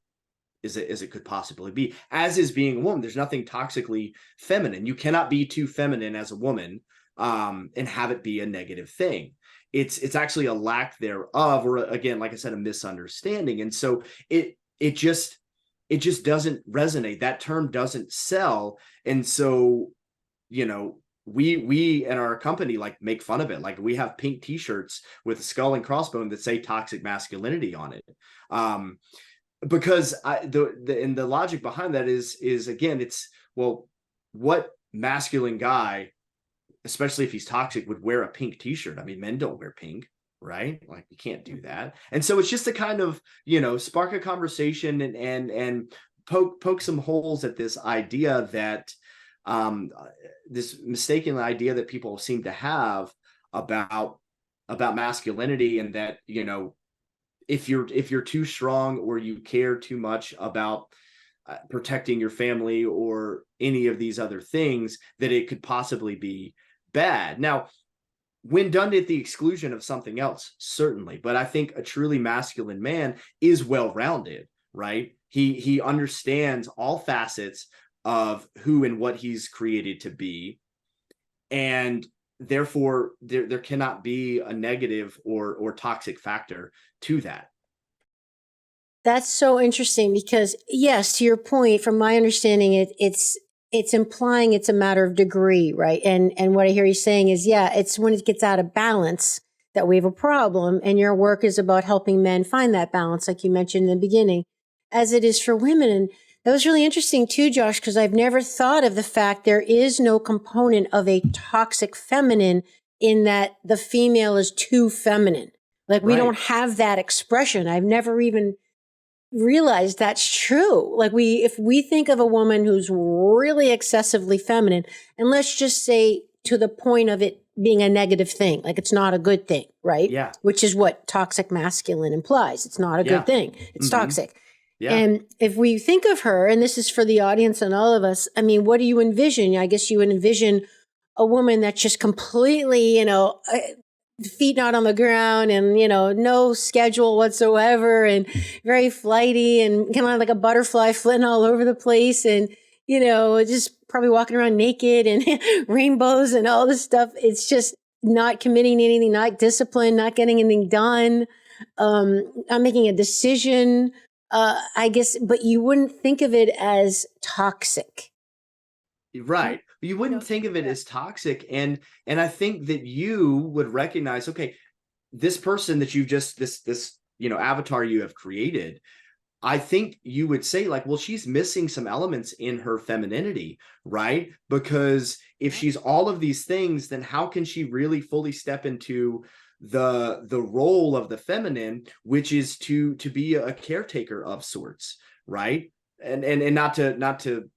Speaker 1: it could possibly be, as is being a woman. There's nothing toxically feminine. You cannot be too feminine as a woman and have it be a negative thing. It's actually a lack thereof, or again, like I said, a misunderstanding. And so it just doesn't resonate. That term doesn't sell. And so, we in our company like make fun of it. Like, we have pink t-shirts with a skull and crossbone that say toxic masculinity on it. Because the logic behind that is again, it's, well, what masculine guy, especially if he's toxic, would wear a pink t-shirt? I mean, men don't wear pink, right? Like, you can't do that. And so it's just to kind of, spark a conversation and poke some holes at this idea that this mistaken idea that people seem to have about masculinity, and that, if you're too strong, or you care too much about protecting your family or any of these other things, that it could possibly be bad. Now, when done at the exclusion of something else, certainly. But I think a truly masculine man is well-rounded, right? He understands all facets of who and what he's created to be. And therefore, there cannot be a negative or toxic factor to that.
Speaker 2: That's so interesting because, yes, to your point, from my understanding, it's implying it's a matter of degree, right? And what I hear you saying is, yeah, it's when it gets out of balance that we have a problem. And your work is about helping men find that balance, like you mentioned in the beginning, as it is for women. And that was really interesting too, Josh, because I've never thought of the fact there is no component of a toxic feminine, in that the female is too feminine. Like, we don't have that expression. I've never even realized that's true. Like, if we think of a woman who's really excessively feminine, and let's just say to the point of it being a negative thing, like it's not a good thing, right?
Speaker 1: Yeah.
Speaker 2: Which is what toxic masculine implies. It's not a good thing. It's toxic. Yeah. And if we think of her, and this is for the audience and all of us, I mean, what do you envision? I guess you would envision a woman that's just completely, feet not on the ground, and, no schedule whatsoever, and very flighty, and kind of like a butterfly flitting all over the place, and, just probably walking around naked and rainbows and all this stuff. It's just not committing anything, not disciplined, not getting anything done, not making a decision. I guess, but you wouldn't think of it as toxic.
Speaker 1: Right. You wouldn't think of it as toxic. And I think that you would recognize, okay, this person that you've just, this avatar you have created, I think you would say, like, well, she's missing some elements in her femininity, right? Because if she's all of these things, then how can she really fully step into the role of the feminine, which is to be a caretaker of sorts, right? And not to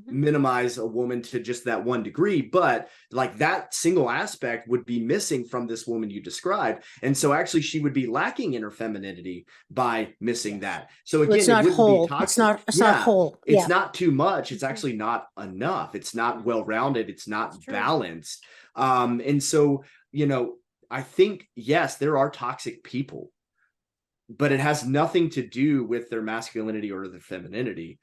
Speaker 1: minimize a woman to just that one degree, but like that single aspect would be missing from this woman you described. And so actually she would be lacking in her femininity by missing that. So again,
Speaker 2: it's
Speaker 1: it
Speaker 2: not
Speaker 1: wouldn't be
Speaker 2: whole.
Speaker 1: toxic.
Speaker 2: It's not whole.
Speaker 1: It's not too much. It's actually not enough. It's not well-rounded. It's not balanced. And so, you know, I think, yes, there are toxic people, but it has nothing to do with their masculinity or their femininity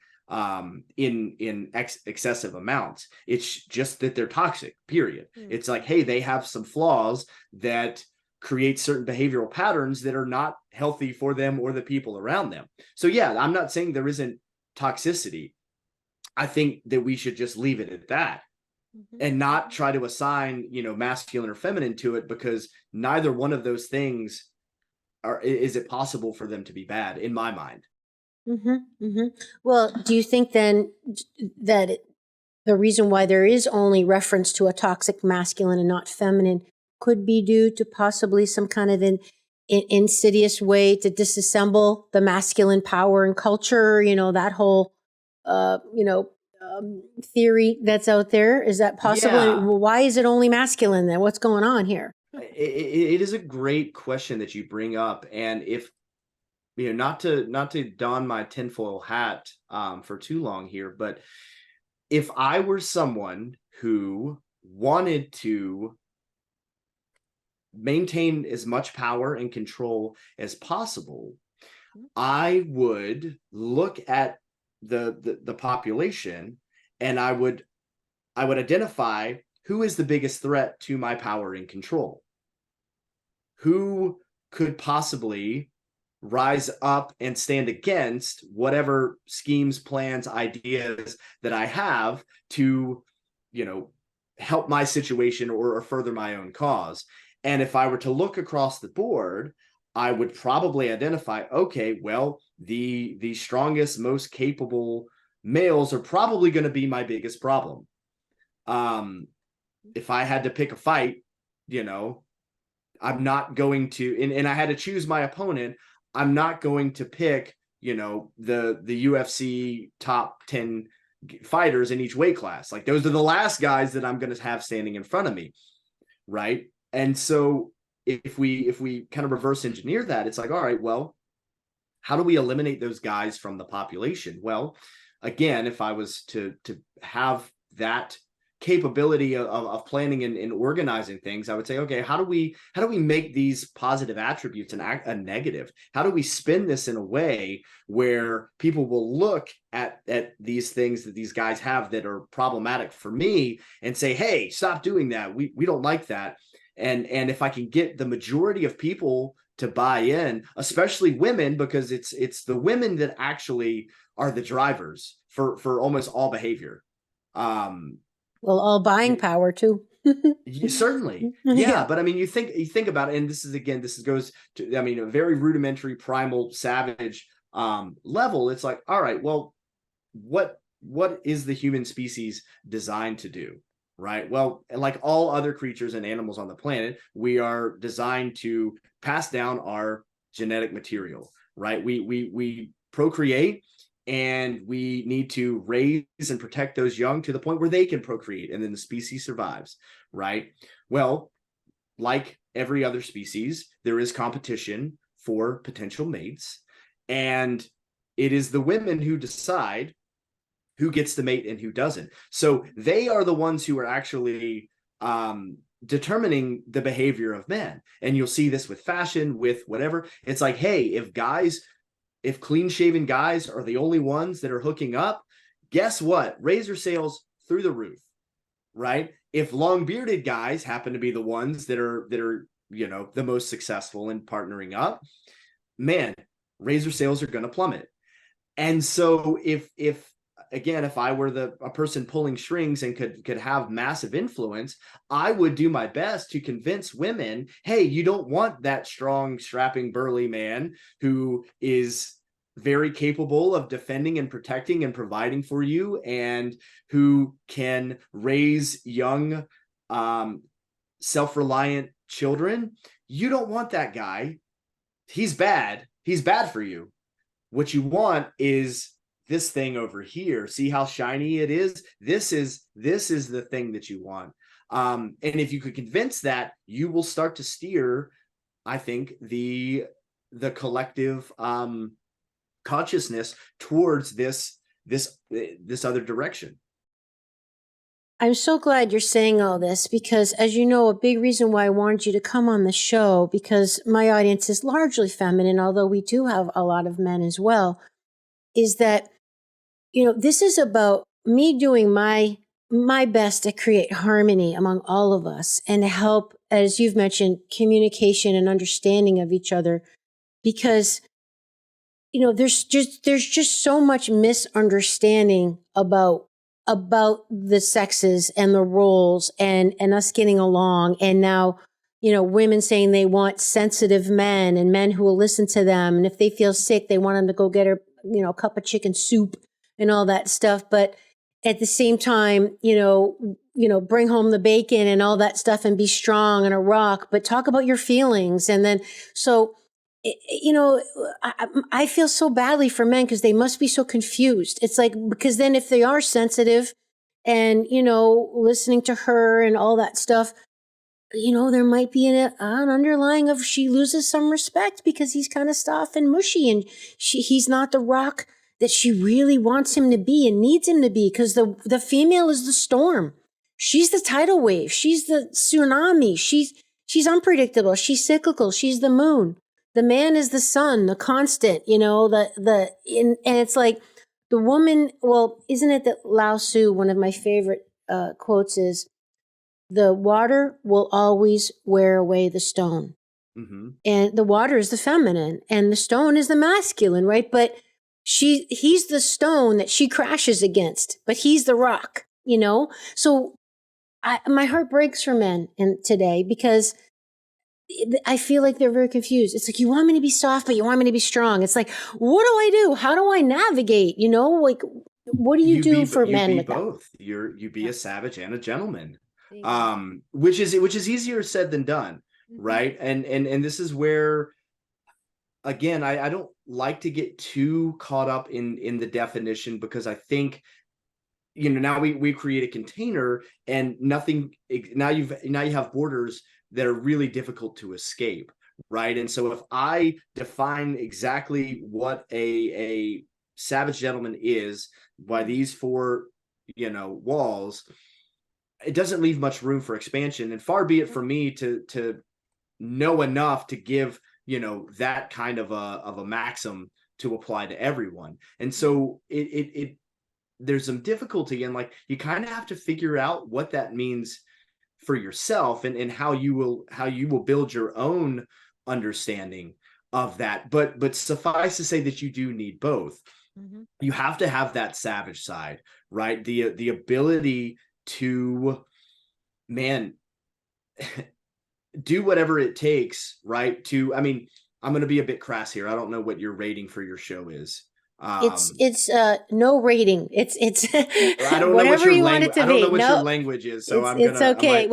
Speaker 1: in excessive amounts. It's just that they're toxic, period. It's like, hey, they have some flaws that create certain behavioral patterns that are not healthy for them or the people around them. So yeah, I'm not saying there isn't toxicity. I think that we should just leave it at that and not try to assign, you know, masculine or feminine to it, because neither one of those things is it possible for them to be bad, in my mind.
Speaker 2: Well, do you think then that the reason why there is only reference to a toxic masculine and not feminine could be due to possibly some kind of an insidious way to disassemble the masculine power and culture, you know, that whole, theory that's out there? Is that possible?
Speaker 1: Yeah.
Speaker 2: Well, why is it only masculine then? What's going on here?
Speaker 1: It is a great question that you bring up. And if, you know, not to don my tinfoil hat for too long here, but if I were someone who wanted to maintain as much power and control as possible, I would look at the population, and I would identify who is the biggest threat to my power and control. Who could possibly rise up and stand against whatever schemes, plans, ideas that I have to, you know, help my situation or further my own cause. And if I were to look across the board, I would probably identify, okay, well, the strongest, most capable males are probably going to be my biggest problem. If I had to pick a fight, you know, I'm not going to, and I had to choose my opponent, I'm not going to pick, you know, the UFC top 10 fighters in each weight class. Like, those are the last guys that I'm going to have standing in front of me, right? And so if we kind of reverse engineer that, it's like, all right, well, how do we eliminate those guys from the population? Well, again, if I was to have that capability of planning and organizing things, I would say, okay, how do we make these positive attributes a negative? How do we spin this in a way where people will look at these things that these guys have that are problematic for me and say, hey, stop doing that. We don't like that. And if I can get the majority of people to buy in, especially women, because it's the women that actually are the drivers for almost all behavior.
Speaker 2: Well, all buying power too.
Speaker 1: Certainly. Yeah. But I mean, you think about it, and this goes to, I mean, a very rudimentary, primal, savage level. It's like, all right, well, what is the human species designed to do? Right. Well, like all other creatures and animals on the planet, we are designed to pass down our genetic material, right? We procreate, and we need to raise and protect those young to the point where they can procreate, and then the species survives, right? Well, like every other species, there is competition for potential mates, and it is the women who decide who gets the mate and who doesn't. So they are the ones who are actually determining the behavior of men. And you'll see this with fashion, with whatever. It's like, hey, if clean-shaven guys are the only ones that are hooking up, guess what? Razor sales through the roof, right? If long-bearded guys happen to be the ones that are you know, the most successful in partnering up, man, razor sales are going to plummet. And so if I were a person pulling strings and could have massive influence, I would do my best to convince women, hey, you don't want that strong, strapping, burly man who is very capable of defending and protecting and providing for you, and who can raise young, self-reliant children. You don't want that guy. He's bad. He's bad for you. What you want is this thing over here. See how shiny it is? This is the thing that you want. And if you could convince that, you will start to steer, I think, the collective consciousness towards this other direction.
Speaker 2: I'm so glad you're saying all this because, as you know, a big reason why I wanted you to come on the show, because my audience is largely feminine, although we do have a lot of men as well, is that, this is about me doing my best to create harmony among all of us and to help, as you've mentioned, communication and understanding of each other, because there's just so much misunderstanding about the sexes and the roles and us getting along. And now, women saying they want sensitive men and men who will listen to them. And if they feel sick, they want them to go get her, a cup of chicken soup and all that stuff. But at the same time, bring home the bacon and all that stuff and be strong and a rock, but talk about your feelings. And then, so, I feel so badly for men because they must be so confused. It's like, because then if they are sensitive and, listening to her and all that stuff, there might be an underlying of she loses some respect because he's kind of soft and mushy and he's not the rock that she really wants him to be and needs him to be, because the female is the storm. She's the tidal wave. She's the tsunami. She's unpredictable. She's cyclical. She's the moon. The man is the sun, the constant, and it's like the woman, well, isn't it that Lao Tzu, one of my favorite quotes is, the water will always wear away the stone. Mm-hmm. And the water is the feminine and the stone is the masculine, right? But he's the stone that she crashes against, but he's the rock, So my heart breaks for men today because I feel like they're very confused. It's like, you want me to be soft, but you want me to be strong. It's like, what do I do? How do I navigate? Like, what do you do for men with both?
Speaker 1: You be a savage and a gentleman, which is easier said than done, right? And this is where, again, I don't like to get too caught up in the definition, because I think, now we create a container and nothing. Now you have borders that are really difficult to escape, right? And so if I define exactly what a savage gentleman is by these four, walls, it doesn't leave much room for expansion. And far be it for me to know enough to give, that kind of a maxim to apply to everyone. And so it there's some difficulty, and like, you kind of have to figure out what that means for yourself and how you will build your own understanding of that. But suffice to say that you do need both. Mm-hmm. You have to have that savage side, right? The ability to, man, do whatever it takes, right? I'm going to be a bit crass here. I don't know what your rating for your show is.
Speaker 2: It's no rating. It's
Speaker 1: I don't
Speaker 2: whatever
Speaker 1: know
Speaker 2: you want it to be.
Speaker 1: I don't know what your language is, so
Speaker 2: it's okay.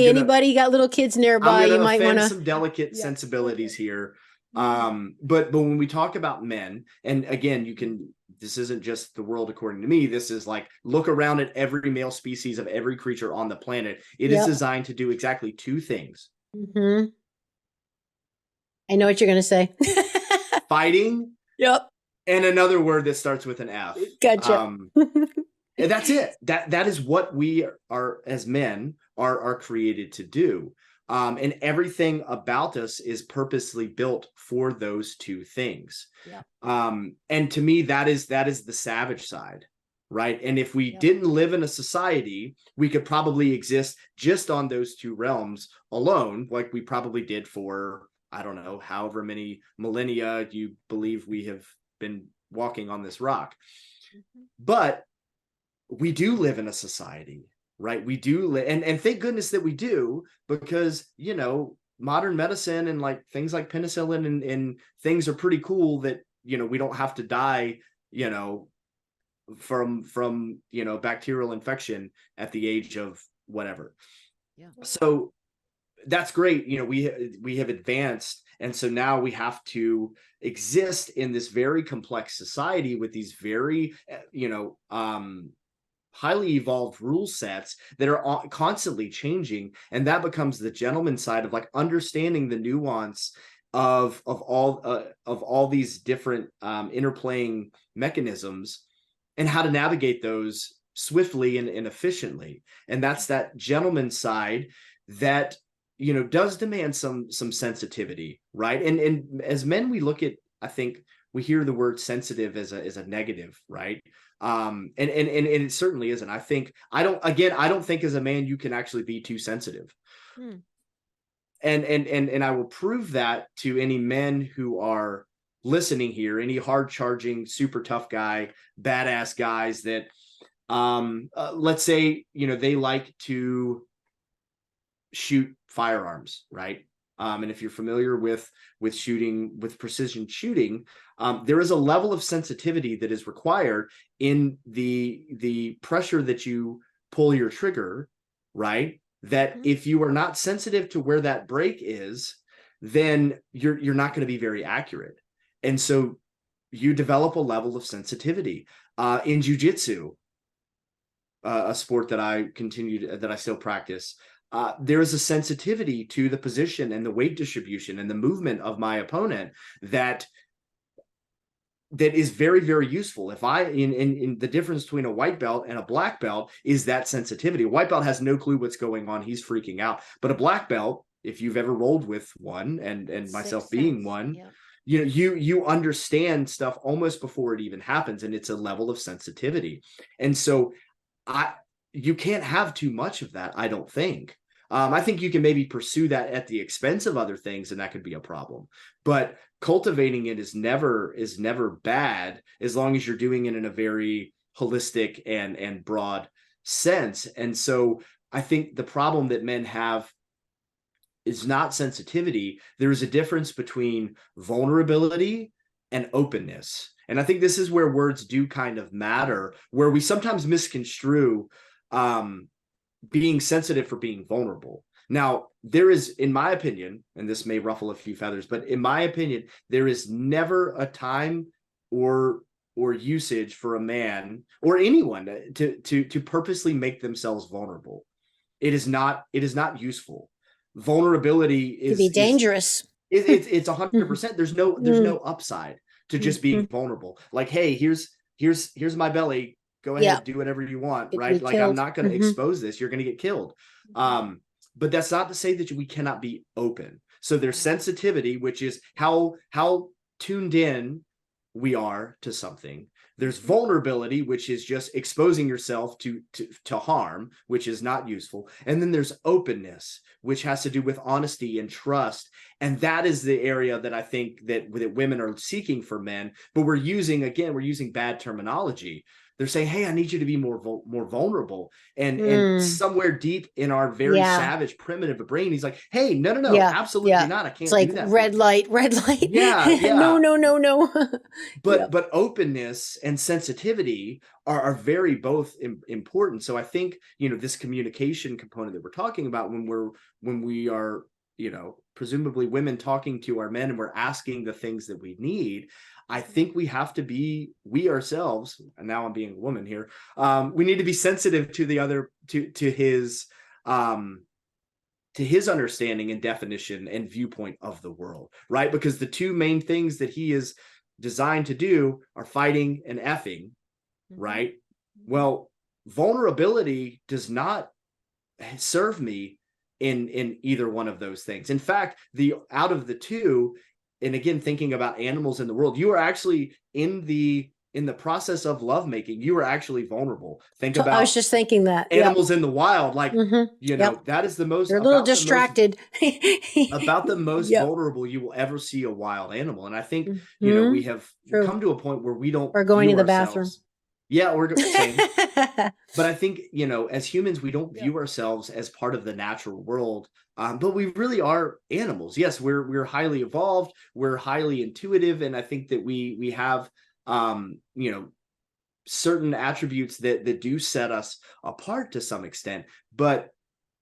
Speaker 2: Anybody got little kids nearby, you might want to
Speaker 1: some delicate sensibilities here. But when we talk about men, and again, this isn't just the world according to me. This is like, look around at every male species of every creature on the planet. It is designed to do exactly two things. Mm-hmm.
Speaker 2: I know what you're going to say.
Speaker 1: Fighting.
Speaker 2: Yep.
Speaker 1: And another word that starts with an F.
Speaker 2: Gotcha.
Speaker 1: And that's it. That is what we are as men are created to do. And everything about us is purposely built for those two things. Yeah. And to me, that is the savage side, right? And if we didn't live in a society, we could probably exist just on those two realms alone, like we probably did for, I don't know, however many millennia you believe we have been walking on this rock. Mm-hmm. But we do live in a society, right? We do live, and thank goodness that we do, because modern medicine and like things like penicillin and things are pretty cool that we don't have to die from bacterial infection at the age of whatever. Yeah. So that's great. We have advanced, and so now we have to exist in this very complex society with these very highly evolved rule sets that are constantly changing, and that becomes the gentleman side of like understanding the nuance of all these different interplaying mechanisms and how to navigate those swiftly and efficiently. And that's that gentleman side that does demand some sensitivity, right? And as men, we look at, I think we hear the word sensitive as a negative, right? And it certainly isn't. I don't think as a man you can actually be too sensitive. And I will prove that to any men who are listening here, any hard charging, super tough guy, badass guys that let's say they like to shoot firearms, right? And if you're familiar with shooting, with precision shooting, there is a level of sensitivity that is required in the pressure that you pull your trigger, right? That if you are not sensitive to where that break is, then you're not going to be very accurate. And so you develop a level of sensitivity. In jiu-jitsu, a sport that I still practice, there is a sensitivity to the position and the weight distribution and the movement of my opponent that is very, very useful. If in the difference between a white belt and a black belt is that sensitivity. A white belt has no clue what's going on. He's freaking out. But a black belt, if you've ever rolled with one, and myself being one, you understand stuff almost before it even happens, and it's a level of sensitivity. And so you can't have too much of that, I don't think. I think you can maybe pursue that at the expense of other things, and that could be a problem. But cultivating it is never bad, as long as you're doing it in a very holistic and broad sense. And so I think the problem that men have is not sensitivity. There is a difference between vulnerability and openness. And I think this is where words do kind of matter, where we sometimes misconstrue being sensitive for being vulnerable. Now, there is, in my opinion, and this may ruffle a few feathers, but in my opinion, there is never a time or usage for a man or anyone to purposely make themselves vulnerable. It is not useful. Vulnerability is
Speaker 2: to be dangerous.
Speaker 1: It's 100%. There's no upside to just being vulnerable. Like, hey, here's my belly. Go ahead, do whatever you want, right? Like, I'm not going to expose this. You're going to get killed. But that's not to say that we cannot be open. So there's sensitivity, which is how tuned in we are to something. There's vulnerability, which is just exposing yourself to harm, which is not useful. And then there's openness, which has to do with honesty and trust. And that is the area that I think that women are seeking for men. But we're using bad terminology. They're saying, hey, I need you to be more vulnerable. And somewhere deep in our very savage, primitive brain, he's like, hey, no, absolutely not. I can't do that.
Speaker 2: Red light.
Speaker 1: Yeah.
Speaker 2: No.
Speaker 1: But openness and sensitivity are very both important. So I think, this communication component that we're talking about when we are, presumably women talking to our men and we're asking the things that we need, I think we have to be, we ourselves, and now I'm being a woman here, we need to be sensitive to the other, to his understanding and definition and viewpoint of the world, right? Because the two main things that he is designed to do are fighting and effing, right? Well, vulnerability does not serve me in either one of those things. In fact, out of the two, and again, thinking about animals in the world, you are actually in the process of lovemaking, you are actually vulnerable. Think about,
Speaker 2: I was just thinking that
Speaker 1: animals in the wild, like, that is the most,
Speaker 2: they're a little distracted.
Speaker 1: About the most vulnerable you will ever see a wild animal. And I think, we have come to a point where we don't,
Speaker 2: we're going to the bathroom.
Speaker 1: Yeah, we're saying, but I think, as humans, we don't view ourselves as part of the natural world. But we really are animals. Yes, we're highly evolved, we're highly intuitive, and I think that we have certain attributes that do set us apart to some extent. But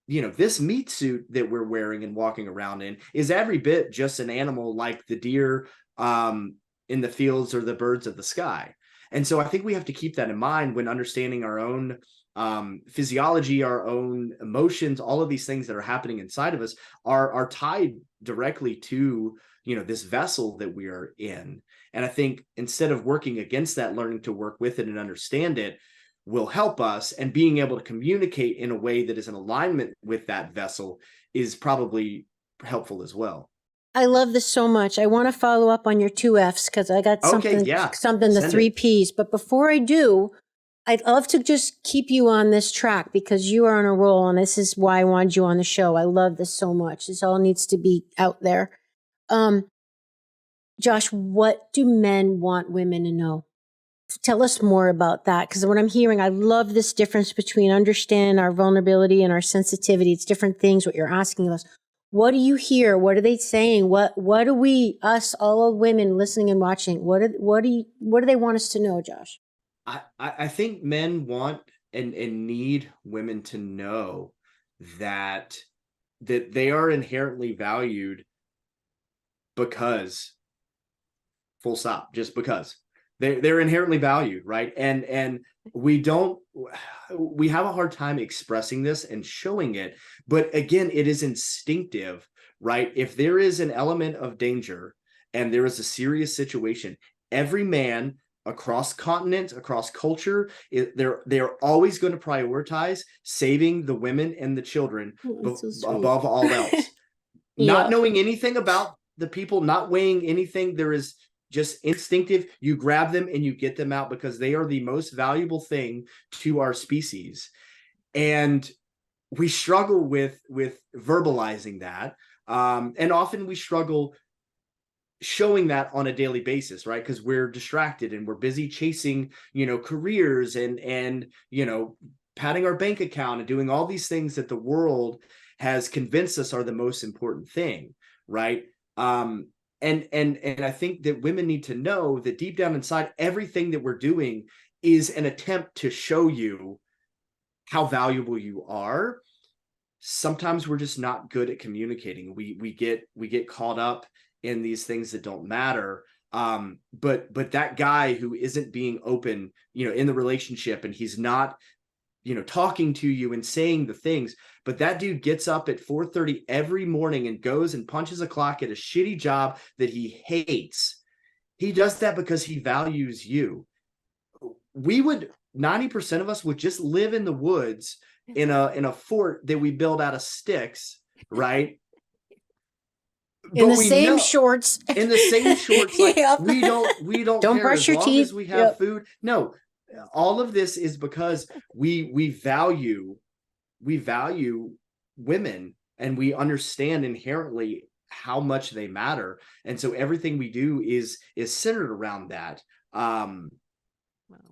Speaker 1: this meat suit that we're wearing and walking around in is every bit just an animal like the deer in the fields or the birds of the sky. And so I think we have to keep that in mind when understanding our own physiology, our own emotions, all of these things that are happening inside of us are tied directly to, this vessel that we are in. And I think instead of working against that, learning to work with it and understand it will help us, and being able to communicate in a way that is in alignment with that vessel is probably helpful as well.
Speaker 2: I love this so much. I want to follow up on your 2Fs because I got something, the 3Ps. But before I do, I'd love to just keep you on this track because you are on a roll, and this is why I wanted you on the show. I love this so much. This all needs to be out there. Josh, what do men want women to know? Tell us more about that, because what I'm hearing, I love this difference between understand our vulnerability and our sensitivity. It's different things, what you're asking us. What do you hear? What are they saying? What do we, us, all women listening and watching, what do they want us to know, Josh?
Speaker 1: I think men want and need women to know that they are inherently valued because, full stop, just because. They're inherently valued, right? And we have a hard time expressing this and showing it. But again, it is instinctive, right? If there is an element of danger and there is a serious situation, every man across continents, across culture, they're always going to prioritize saving the women and the children above all else. Not knowing anything about the people, not weighing anything, there is just instinctive. You grab them and you get them out because they are the most valuable thing to our species. And we struggle with verbalizing that. And often we struggle showing that on a daily basis, right? Because we're distracted and we're busy chasing, careers and padding our bank account and doing all these things that the world has convinced us are the most important thing, right? And I think that women need to know that deep down inside, everything that we're doing is an attempt to show you how valuable you are. Sometimes we're just not good at communicating. We get caught up in these things that don't matter. But that guy who isn't being open, in the relationship, and he's not, talking to you and saying the things, but that dude gets up at 4:30 every morning and goes and punches a clock at a shitty job that he hates. He does that because he values you. 90% of us would just live in the woods in a fort that we build out of sticks, right?
Speaker 2: In the same shorts.
Speaker 1: In the same shorts. Like, yep. We don't care
Speaker 2: brush your teeth
Speaker 1: as we have food. No. All of this is because we value women, and we understand inherently how much they matter, and so everything we do is centered around that.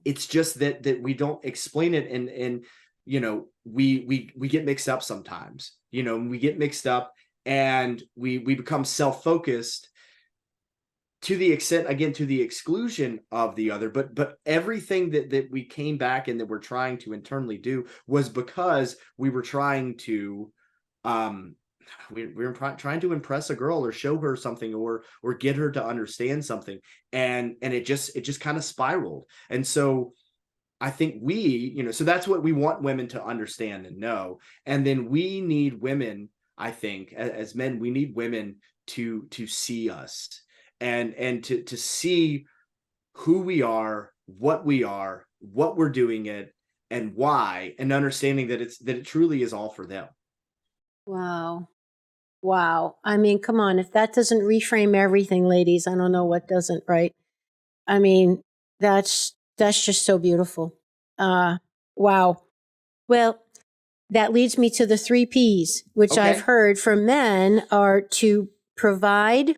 Speaker 1: It's just that we don't explain it, and we get mixed up sometimes. We get mixed up and we become self-focused to the extent, again, to the exclusion of the other. But everything that we came back and that we're trying to internally do was because we were trying to we were trying to impress a girl or show her something or get her to understand something, and it just kind of spiraled. And so I think so that's what we want women to understand and know. And then we need women, I think, as men, we need women to see us and to see who we are, what we're doing it, and why, and understanding that it truly is all for them.
Speaker 2: Wow. I mean, come on. If that doesn't reframe everything, ladies, I don't know what doesn't, right? I mean, that's just so beautiful. Wow. Well, that leads me to the 3 Ps, which okay. I've heard from men are to provide,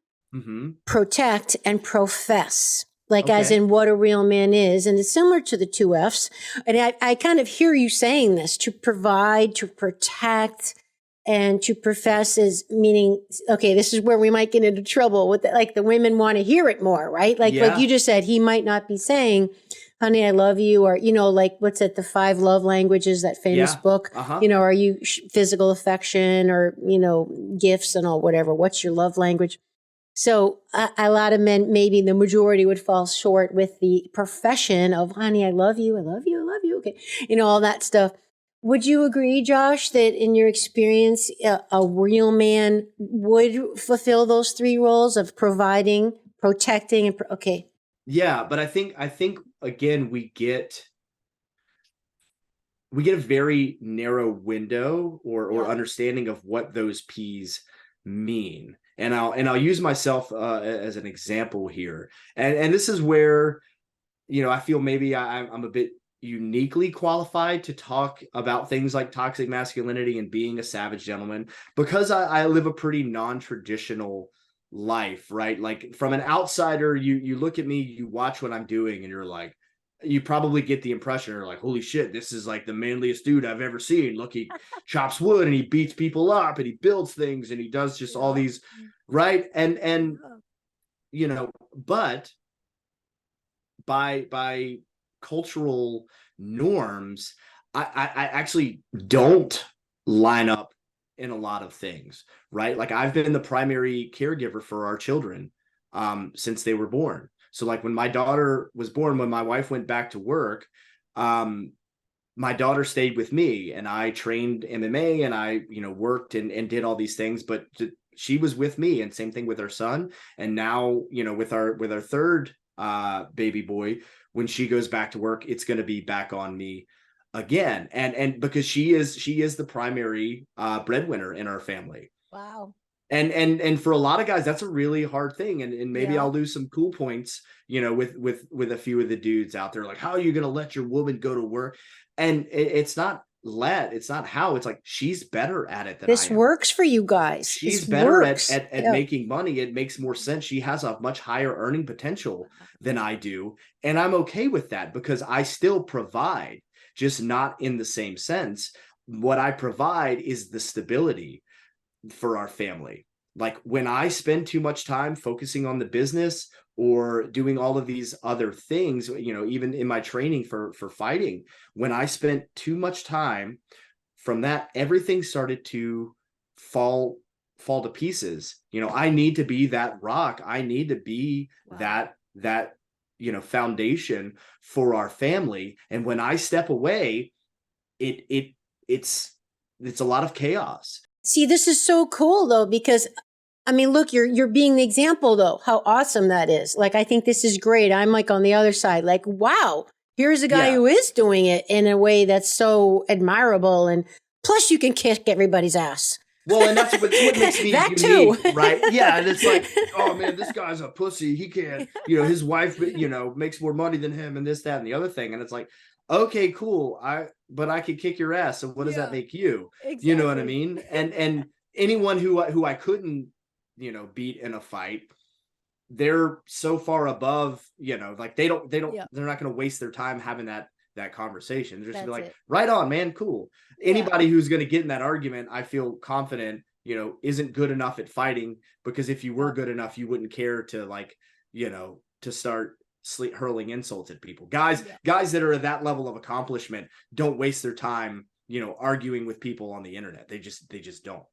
Speaker 2: protect, and profess. Like, okay. As in what a real man is. And it's similar to the 2 Fs. And I kind of hear you saying this, to provide, to protect, and to profess is meaning, okay, this is where we might get into trouble with it. Like, the women want to hear it more, right? Like you just said, he might not be saying, honey, I love you, or, you know, like what's it, the 5 love languages, that famous
Speaker 1: Yeah.
Speaker 2: book, you know, are you physical affection or, you know, gifts and all, whatever, what's your love language? So a lot of men, maybe the majority, would fall short with the profession of, honey, I love you. I love you. I love you. Okay. You know, all that stuff. Would you agree, Josh, that in your experience, a real man would fulfill those 3 roles of providing, protecting, and okay.
Speaker 1: Yeah, but I think again we get a very narrow window or understanding of what those P's mean. And I'll use myself as an example here. And this is where, you know, I feel maybe I'm a bit uniquely qualified to talk about things like toxic masculinity and being a savage gentleman, because I live a pretty non-traditional life, right? Like, from an outsider, you look at me, you watch what I'm doing, and you're like, you probably get the impression, you're like, holy shit, this is like the manliest dude I've ever seen. Look, he chops wood and he beats people up and he builds things and he does just all these, right? And you know, but by cultural norms, I actually don't line up in a lot of things, right? Like, I've been the primary caregiver for our children since they were born. So like, when my daughter was born, when my wife went back to work, my daughter stayed with me, and I trained MMA, and I, you know, worked and did all these things, but she was with me, and same thing with our son. And now, you know, with our third baby boy, when she goes back to work, it's going to be back on me again. And because she is the primary breadwinner in our family.
Speaker 2: Wow.
Speaker 1: And for a lot of guys, that's a really hard thing. And maybe I'll lose some cool points, you know, with a few of the dudes out there, like, how are you going to let your woman go to work? And it's not how, it's like, she's better at it than I am.
Speaker 2: This works for you guys.
Speaker 1: She's better at making money. It makes more sense. She has a much higher earning potential than I do. And I'm okay with that, because I still provide, just not in the same sense. What I provide is the stability for our family. Like, when I spend too much time focusing on the business or doing all of these other things, you know, even in my training for fighting, when I spent too much time from that, everything started to fall to pieces. You know, I need to be that rock. I need to be that you know, foundation for our family. And when I step away, it's a lot of chaos.
Speaker 2: See, this is so cool though, because I mean, look, you're being the example though, how awesome that is. Like, I think this is great. I'm like on the other side, like, wow, here's a guy who is doing it in a way that's so admirable. And plus you can kick everybody's ass.
Speaker 1: Well, and that's what makes me
Speaker 2: that
Speaker 1: unique,
Speaker 2: too.
Speaker 1: right? Yeah, and it's like, oh man, this guy's a pussy. He can't, you know, his wife, you know, makes more money than him, and this, that, and the other thing. And it's like, okay, cool. But I could kick your ass. So what does that make you? Exactly. You know what I mean? And anyone who I couldn't, you know, beat in a fight, they're so far above, you know, like they're not going to waste their time having that conversation. They're just gonna be like, right on, man, cool. Anybody who's going to get in that argument, I feel confident, you know, isn't good enough at fighting, because if you were good enough, you wouldn't care to, like, you know, to start hurling insults at people. Guys that are at that level of accomplishment don't waste their time, you know, arguing with people on the internet. They just don't.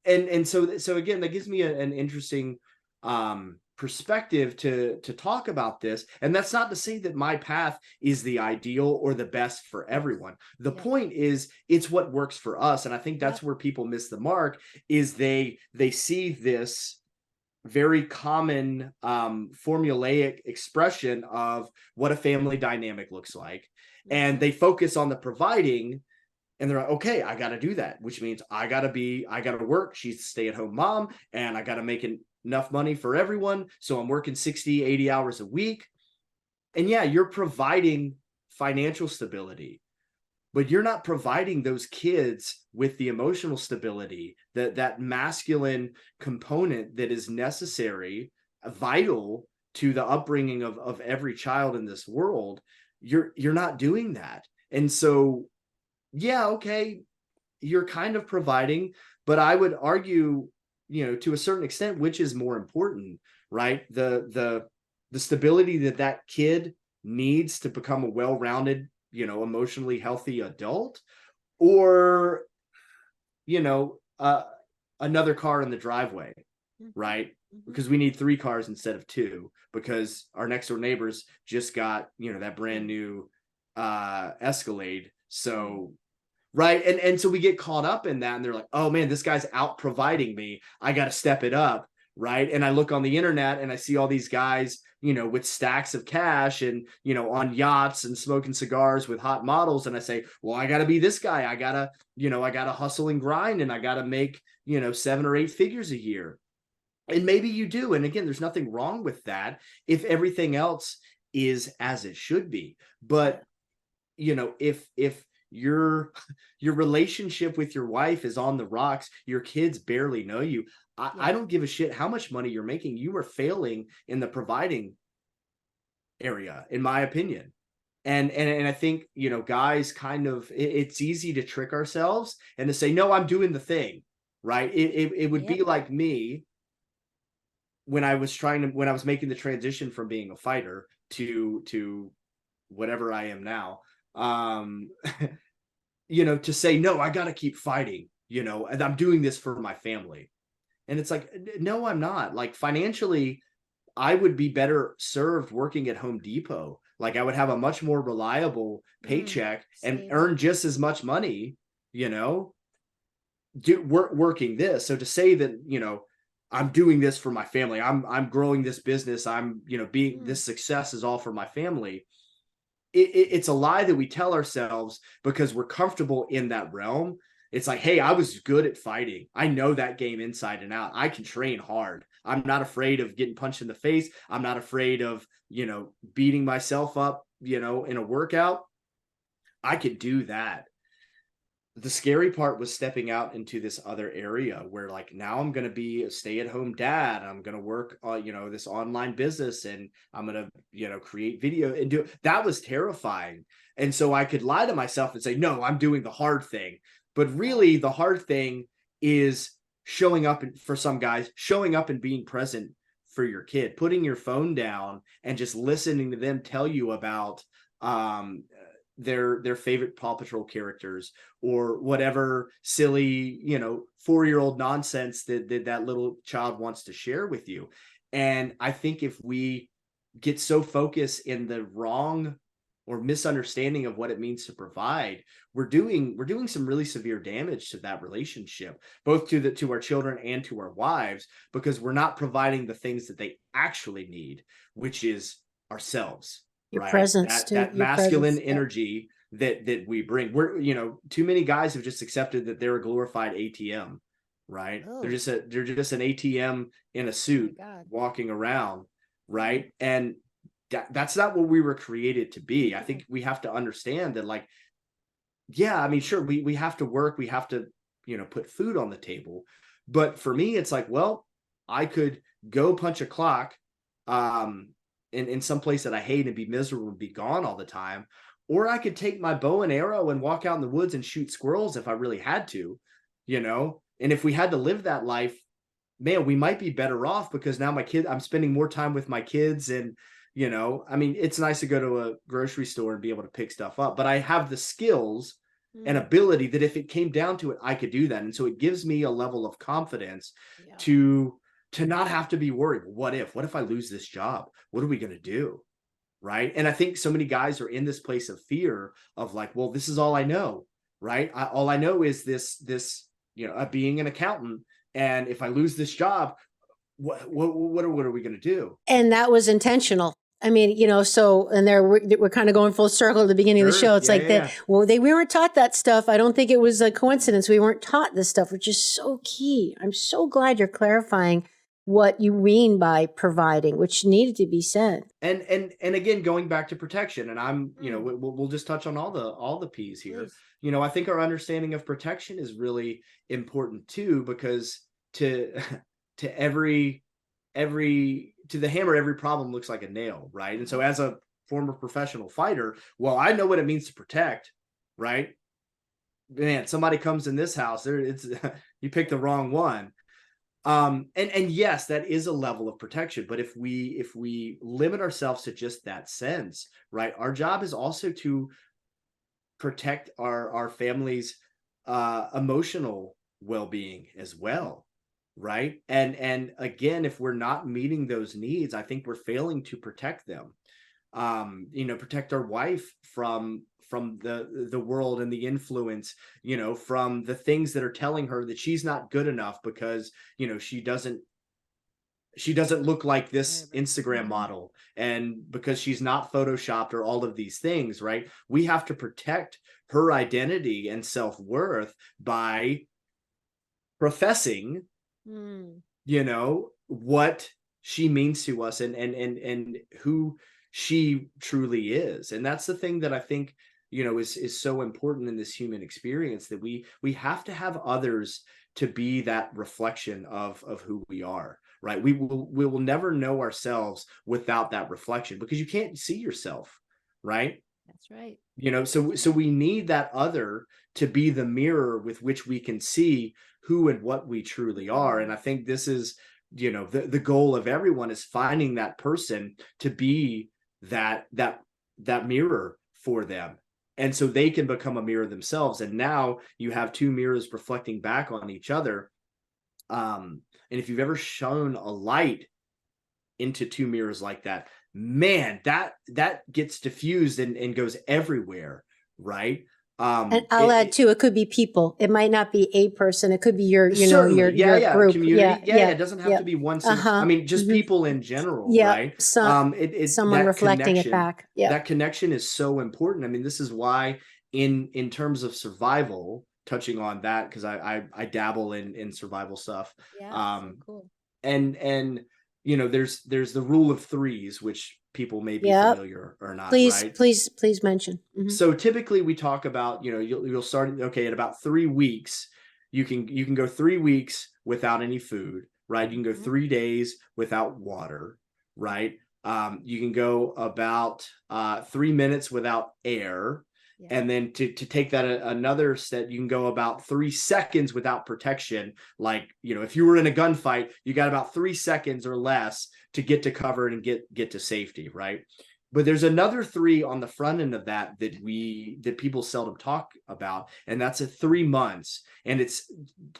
Speaker 1: And so again, that gives me an interesting perspective to talk about this. And that's not to say that my path is the ideal or the best for everyone. The point is, it's what works for us. And I think that's where people miss the mark, is they see this very common formulaic expression of what a family dynamic looks like. And they focus on the providing, and they're like, okay, I got to do that, which means I got to work. She's a stay-at-home mom, and I got to make enough money for everyone. So I'm working 60, 80 hours a week. And yeah, you're providing financial stability, but you're not providing those kids with the emotional stability, that masculine component that is necessary, vital to the upbringing of every child in this world. You're not doing that. And so, yeah, okay, you're kind of providing, but I would argue, you know, to a certain extent, which is more important, right? The stability that kid needs to become a well-rounded, emotionally healthy adult, or, another car in the driveway, right? Because we need 3 cars instead of 2, because our next door neighbors just got, that brand new Escalade. So, right. And so we get caught up in that, and they're like, oh man, this guy's out providing me, I got to step it up. Right. And I look on the internet and I see all these guys, with stacks of cash and, on yachts and smoking cigars with hot models. And I say, well, I got to be this guy. I got to hustle and grind, and I got to make, 7 or 8 figures a year. And maybe you do. And again, there's nothing wrong with that if everything else is as it should be. But, if your relationship with your wife is on the rocks, your kids barely know you, I don't give a shit how much money you're making. You are failing in the providing area, in my opinion. And I think, guys kind of, it's easy to trick ourselves and to say, no, I'm doing the thing, right? It would be like me when I was making the transition from being a fighter to whatever I am now, to say, no, I got to keep fighting, and I'm doing this for my family. And it's like, no, I'm not. Like, financially, I would be better served working at Home Depot. Like, I would have a much more reliable paycheck and earn just as much money, working this. So to say that, I'm doing this for my family, I'm growing this business, I'm, being this success is all for my family. It's a lie that we tell ourselves because we're comfortable in that realm. It's like, hey, I was good at fighting, I know that game inside and out, I can train hard, I'm not afraid of getting punched in the face, I'm not afraid of, beating myself up, in a workout. I could do that. The scary part was stepping out into this other area where, like, now I'm going to be a stay-at-home dad, I'm going to work this online business, and I'm going to create video and do it. That was terrifying. And so I could lie to myself and say, no, I'm doing the hard thing. But really, the hard thing is showing up, for some guys, showing up and being present for your kid, putting your phone down and just listening to them tell you about their favorite Paw Patrol characters, or whatever silly, 4-year-old nonsense that little child wants to share with you. And I think if we get so focused in the wrong or misunderstanding of what it means to provide, we're doing some really severe damage to that relationship, both to our children and to our wives, because we're not providing the things that they actually need, which is ourselves.
Speaker 2: Your
Speaker 1: right?
Speaker 2: presence,
Speaker 1: that masculine energy that we bring. We're, too many guys have just accepted that they're a glorified ATM, right? They're just an ATM in a suit walking around, right? And that's not what we were created to be. I think we have to understand that, like, yeah, I mean, sure, we have to work, we have to, put food on the table. But for me, it's like, well, I could go punch a clock in some place that I hate and be miserable and be gone all the time. Or I could take my bow and arrow and walk out in the woods and shoot squirrels if I really had to, and if we had to live that life, man, we might be better off, because now I'm spending more time with my kids. And, I mean, it's nice to go to a grocery store and be able to pick stuff up, but I have the skills and ability that if it came down to it, I could do that. And so it gives me a level of confidence to not have to be worried. What if I lose this job? What are we going to do? Right. And I think so many guys are in this place of fear of, like, well, this is all I know. Right. All I know is this, being an accountant. And if I lose this job, what are we going to do?
Speaker 2: And that was intentional. I mean, so, and we're kind of going full circle at the beginning of the show. It's that. Well, we weren't taught that stuff. I don't think it was a coincidence. We weren't taught this stuff, which is so key. I'm so glad you're clarifying what you mean by providing, which needed to be said.
Speaker 1: And again, going back to protection, and I'm, we'll just touch on all the P's here. Please. I think our understanding of protection is really important too, because to the hammer, every problem looks like a nail, right? And so as a former professional fighter, well, I know what it means to protect, right? Man, somebody comes in this house, you picked the wrong one. And yes, that is a level of protection, but if we limit ourselves to just that sense, right, our job is also to protect our families' emotional well-being as well, right? And again, if we're not meeting those needs, I think we're failing to protect them. Protect our wife from the world and the influence, from the things that are telling her that she's not good enough because she doesn't look like this Instagram model, and because she's not photoshopped, or all of these things, right? We have to protect her identity and self-worth by professing, what she means to us, and who she truly is. And that's the thing that I think, is so important in this human experience, that we have to have others to be that reflection of who we are, right? We will never know ourselves without that reflection, because you can't see yourself, right?
Speaker 3: That's right.
Speaker 1: So we need that other to be the mirror with which we can see who and what we truly are. And I think this is, the goal of everyone, is finding that person to be that mirror for them. And so they can become a mirror themselves. And now you have two mirrors reflecting back on each other. And if you've ever shown a light into two mirrors like that, man, that gets diffused and goes everywhere, right?
Speaker 2: And I'll add too, it could be people. It might not be a person. It could be your group.
Speaker 1: Community. It doesn't have to be one single, I mean, just people in general, right?
Speaker 2: Someone reflecting it back. Yeah.
Speaker 1: That connection is so important. I mean, this is why in terms of survival, touching on that, because I dabble in survival stuff.
Speaker 3: Yeah, so cool.
Speaker 1: And there's the rule of threes, which people may be familiar or not. Right?
Speaker 2: Please mention. Mm-hmm.
Speaker 1: So typically we talk about, you'll start, at about 3 weeks, you can go 3 weeks without any food, right? You can go 3 days without water, right? You can go about 3 minutes without air. Yeah. And then to take that another step, you can go about 3 seconds without protection. Like, if you were in a gunfight, you got about 3 seconds or less to get to cover and get to safety, right? But there's another 3 on the front end of that people seldom talk about, and that's 3 months. And it's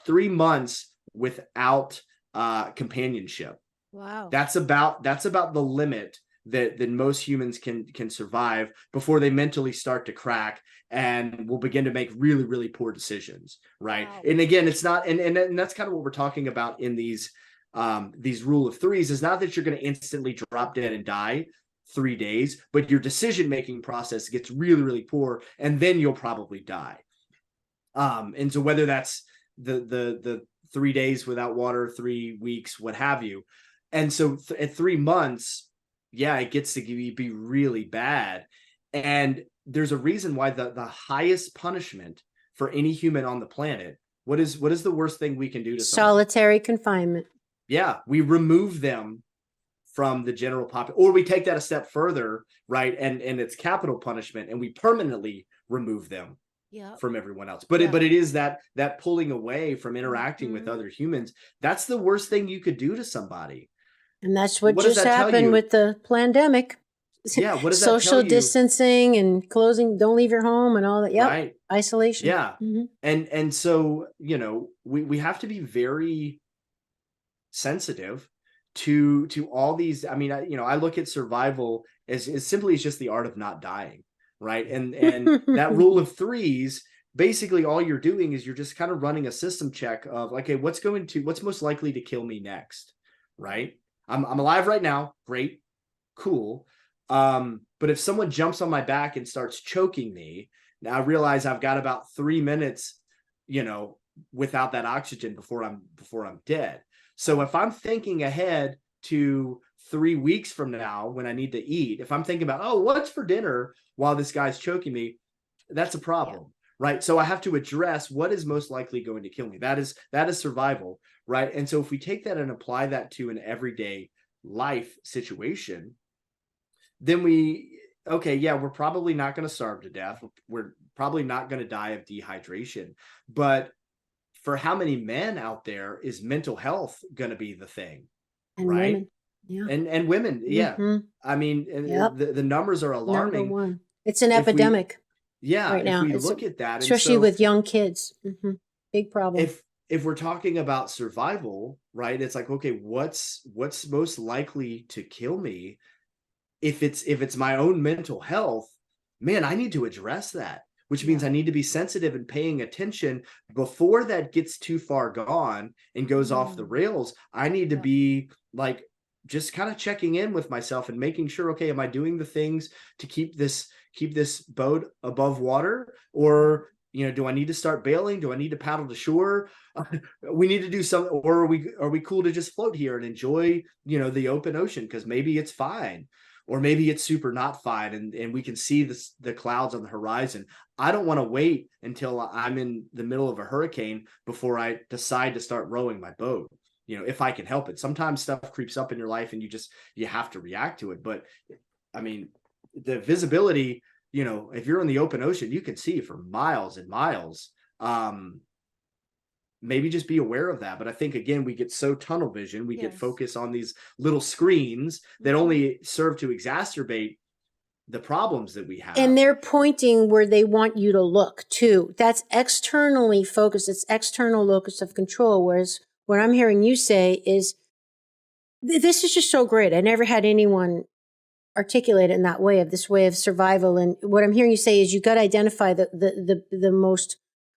Speaker 1: 3 months without companionship.
Speaker 3: Wow.
Speaker 1: That's about the limit that most humans can survive before they mentally start to crack and will begin to make really, really poor decisions, right? Wow. And again, it's not, and that's kind of what we're talking about in these rule of threes, is not that you're going to instantly drop dead and die 3 days, but your decision-making process gets really, really poor, and then you'll probably die. And so whether that's the 3 days without water, 3 weeks, what have you. And so at 3 months, it gets to be really bad. And there's a reason why the highest punishment for any human on the planet, what is the worst thing we can do to someone?
Speaker 2: Solitary confinement.
Speaker 1: Yeah, we remove them from the general population, or we take that a step further, right? And it's capital punishment, and we permanently remove them from everyone else. But it is that pulling away from interacting with other humans. That's the worst thing you could do to somebody.
Speaker 2: And that's what just happened with the pandemic.
Speaker 1: Yeah, what does that
Speaker 2: social distancing and closing, don't leave your home and all that. Yep. Right. Isolation.
Speaker 1: Yeah. Mm-hmm. And so, we have to be very sensitive to all these. I mean, I look at survival as simply as just the art of not dying, right? And that rule of threes, basically all you're doing is you're just kind of running a system check of, okay, what's most likely to kill me next, right? I'm alive right now. Great. Cool. But if someone jumps on my back and starts choking me, now I realize I've got about 3 minutes, without that oxygen before I'm dead. So if I'm thinking ahead to 3 weeks from now when I need to eat, if I'm thinking about, what's for dinner while this guy's choking me, that's a problem. Right. So I have to address what is most likely going to kill me. That is survival. Right. And so if we take that and apply that to an everyday life situation, then we're probably not going to starve to death. We're probably not going to die of dehydration. But for how many men out there is mental health going to be the thing?
Speaker 2: And
Speaker 1: right?
Speaker 2: women. Yeah.
Speaker 1: And women. Yeah. I mean,
Speaker 2: Yep.
Speaker 1: the numbers are
Speaker 2: Number
Speaker 1: alarming.
Speaker 2: one. It's an
Speaker 1: If we,
Speaker 2: epidemic
Speaker 1: yeah,
Speaker 2: right
Speaker 1: if
Speaker 2: now.
Speaker 1: we
Speaker 2: It's
Speaker 1: look at that. And
Speaker 2: especially
Speaker 1: so
Speaker 2: with young kids. Big problem.
Speaker 1: if we're talking about survival, right, it's like, okay, what's most likely to kill me? If it's my own mental health, man, I need to address that, which means I need to be sensitive and paying attention before that gets too far gone and goes off the rails. I need to be like just kind of checking in with myself and making sure, okay, am I doing the things to keep this boat above water? Or, do I need to start bailing? Do I need to paddle to shore? We need to do something, or are we cool to just float here and enjoy, the open ocean? Because maybe it's fine, or maybe it's super not fine, and we can see the clouds on the horizon. I don't want to wait until I'm in the middle of a hurricane before I decide to start rowing my boat, if I can help it. Sometimes stuff creeps up in your life and you have to react to it. But I mean, the visibility, if you're in the open ocean, you can see for miles and miles. Maybe just be aware of that. But I think, again, we get so tunnel vision, we get focused on these little screens that only serve to exacerbate the problems that we have.
Speaker 2: And they're pointing where they want you to look too. That's externally focused. It's external locus of control. Whereas what I'm hearing you say is, this is just so great. I never had anyone articulate it in that way, of this way of survival. And what I'm hearing you say is, you got to identify the most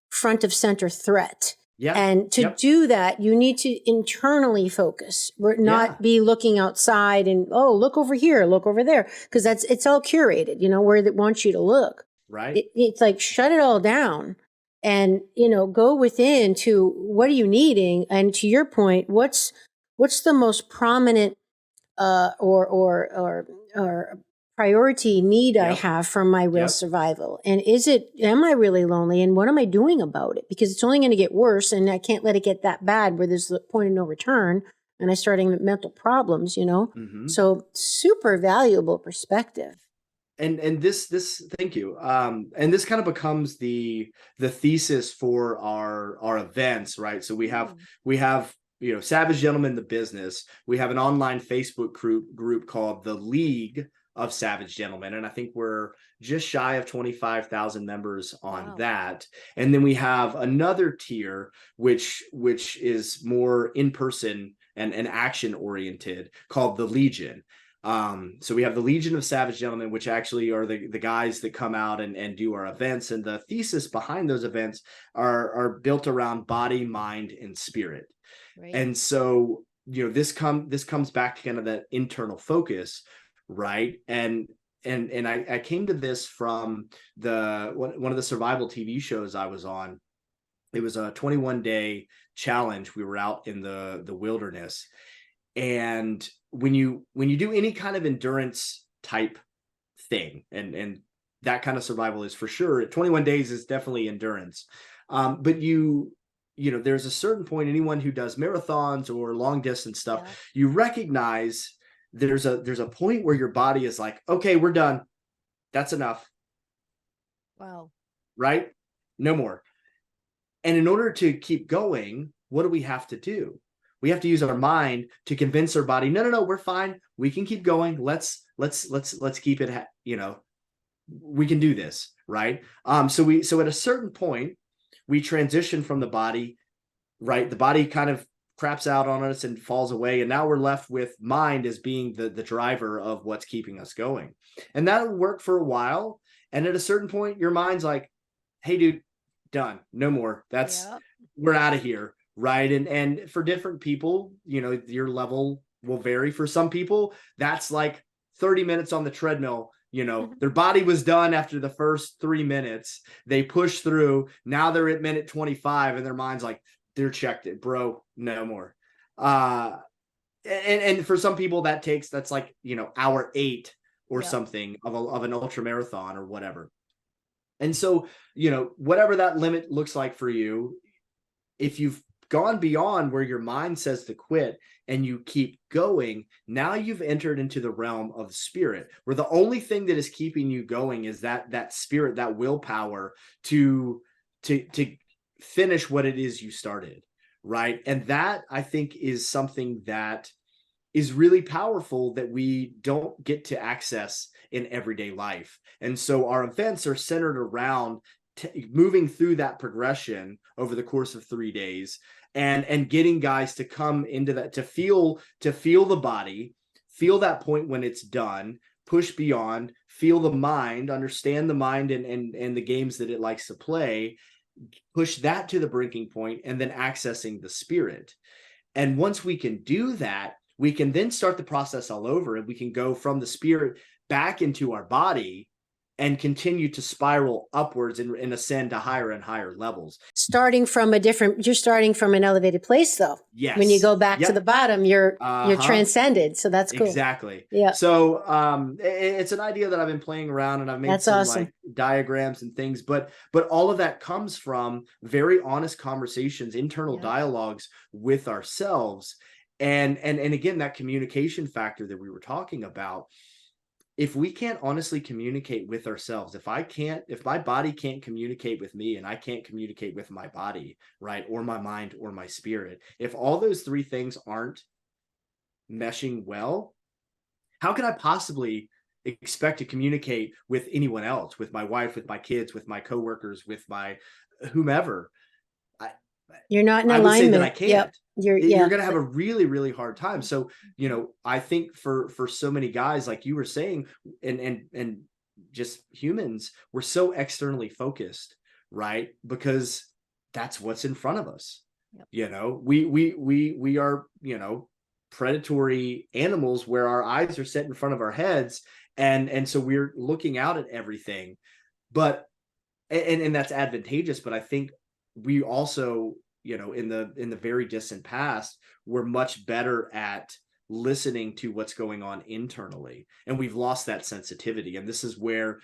Speaker 2: front of center threat.
Speaker 1: Yeah.
Speaker 2: And to do that, you need to internally focus, not be looking outside and, oh, look over here, look over there. Because it's all curated, where it wants you to look.
Speaker 1: Right.
Speaker 2: It's like, shut it all down and, go within to what are you needing? And to your point, what's the most prominent or priority need I have for my real survival? And am I really lonely? And what am I doing about it? Because it's only going to get worse, and I can't let it get that bad where there's the point of no return and I start having mental problems, So super valuable perspective.
Speaker 1: And this thank you. And this kind of becomes the thesis for our events, right? So we have Savage Gentlemen, the business. We have an online Facebook group called the League of Savage Gentlemen, and I think we're just shy of 25,000 members on that. And then we have another tier which is more in person and action oriented, called the Legion. So we have the Legion of Savage Gentlemen, which actually are the guys that come out and do our events. And the thesis behind those events are built around body, mind, and spirit. Right. And so, this comes back to kind of that internal focus, right? And I came to this from one of the survival TV shows I was on. It was a 21-day challenge. We were out in the wilderness. And when you do any kind of endurance type thing, and that kind of survival is for sure, 21 days is definitely endurance. But there's a certain point, anyone who does marathons or long distance stuff, you recognize there's a point where your body is like, okay, we're done. That's enough.
Speaker 2: Wow.
Speaker 1: Right? No more. And in order to keep going, what do we have to do? We have to use our mind to convince our body, no, we're fine. We can keep going. Let's keep it, we can do this. Right. So at a certain point, we transition from the body, right? The body kind of craps out on us and falls away. And now we're left with mind as being the driver of what's keeping us going. And that'll work for a while. And at a certain point, your mind's like, hey, dude, done. No more. We're out of here. Right. And for different people, your level will vary. For some people, that's like 30 minutes on the treadmill. Their body was done after the first 3 minutes. They push through. Now they're at minute 25 and their mind's like, they're checked it, bro. No more. And for some people that's like, hour 8 or something of an ultra marathon or whatever. And so, whatever that limit looks like for you, if you've gone beyond where your mind says to quit and you keep going, now you've entered into the realm of the spirit, where the only thing that is keeping you going is that spirit, that willpower to finish what it is you started, right? And that, I think, is something that is really powerful that we don't get to access in everyday life. And so our events are centered around moving through that progression over the course of 3 days, and getting guys to come into that, to feel the body, feel that point when it's done, push beyond, feel the mind, understand the mind and the games that it likes to play, push that to the breaking point, and then accessing the spirit. And once we can do that, we can then start the process all over, and we can go from the spirit back into our body and continue to spiral upwards and ascend to higher and higher levels.
Speaker 2: You're starting from an elevated place though.
Speaker 1: Yes.
Speaker 2: When you go back to the bottom, you're transcended. So that's cool.
Speaker 1: Exactly.
Speaker 2: Yeah.
Speaker 1: So it's an idea that I've been playing around, and I've made some awesome, like diagrams and things, but all of that comes from very honest conversations, internal dialogues with ourselves. And again, that communication factor that we were talking about, if we can't honestly communicate with ourselves, if my body can't communicate with me and I can't communicate with my body, right, or my mind or my spirit, if all those three things aren't meshing well, how can I possibly expect to communicate with anyone else, with my wife, with my kids, with my coworkers, with my whomever?
Speaker 2: You're not in alignment.
Speaker 1: I would say that I can't.
Speaker 2: Yep. You're
Speaker 1: going to have a really, really hard time. So, I think for so many guys, like you were saying, and just humans, we're so externally focused, right? Because that's what's in front of us. Yep. We are, predatory animals where our eyes are set in front of our heads. And so we're looking out at everything, but, and that's advantageous. But I think we also, in the very distant past, we're much better at listening to what's going on internally, and we've lost that sensitivity. And this is where,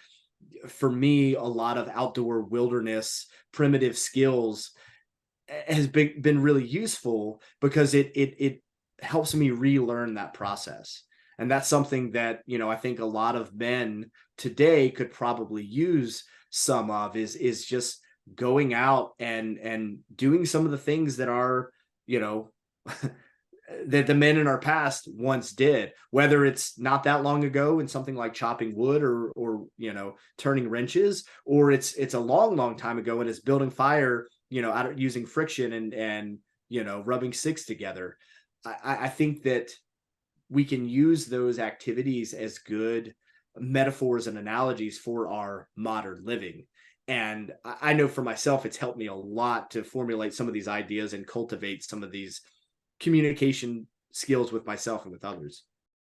Speaker 1: for me, a lot of outdoor wilderness primitive skills has been really useful, because it helps me relearn that process. And that's something that, I think a lot of men today could probably use some of, is just going out and doing some of the things that are, that the men in our past once did, whether it's not that long ago in something like chopping wood or turning wrenches, or it's a long time ago and it's building fire, out using friction and rubbing sticks together. I think that we can use those activities as good metaphors and analogies for our modern living. And I know for myself, it's helped me a lot to formulate some of these ideas and cultivate some of these communication skills with myself and with others.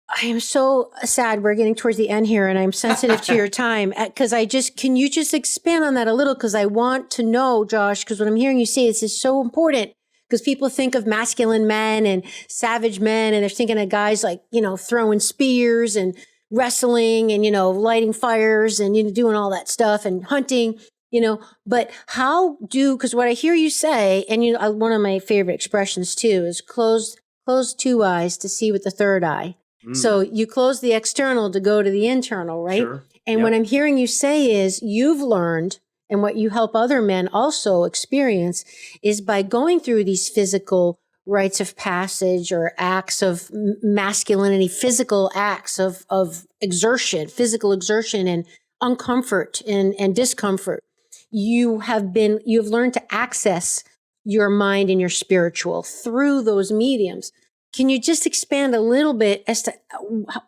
Speaker 2: I am so sad we're getting towards the end here, and I'm sensitive to your time, because can you just expand on that a little? Because I want to know, Josh, because what I'm hearing you say, this is so important, because people think of masculine men and savage men, and they're thinking of guys like, throwing spears and wrestling and, lighting fires and, doing all that stuff and hunting, but because what I hear you say, and, one of my favorite expressions too is close two eyes to see with the third eye. So you close the external to go to the internal, right? Sure. And what I'm hearing you say is you've learned, and what you help other men also experience, is by going through these physical rites of passage or acts of masculinity, physical acts of exertion, physical exertion and uncomfort and discomfort. You've learned to access your mind and your spiritual through those mediums. Can you just expand a little bit as to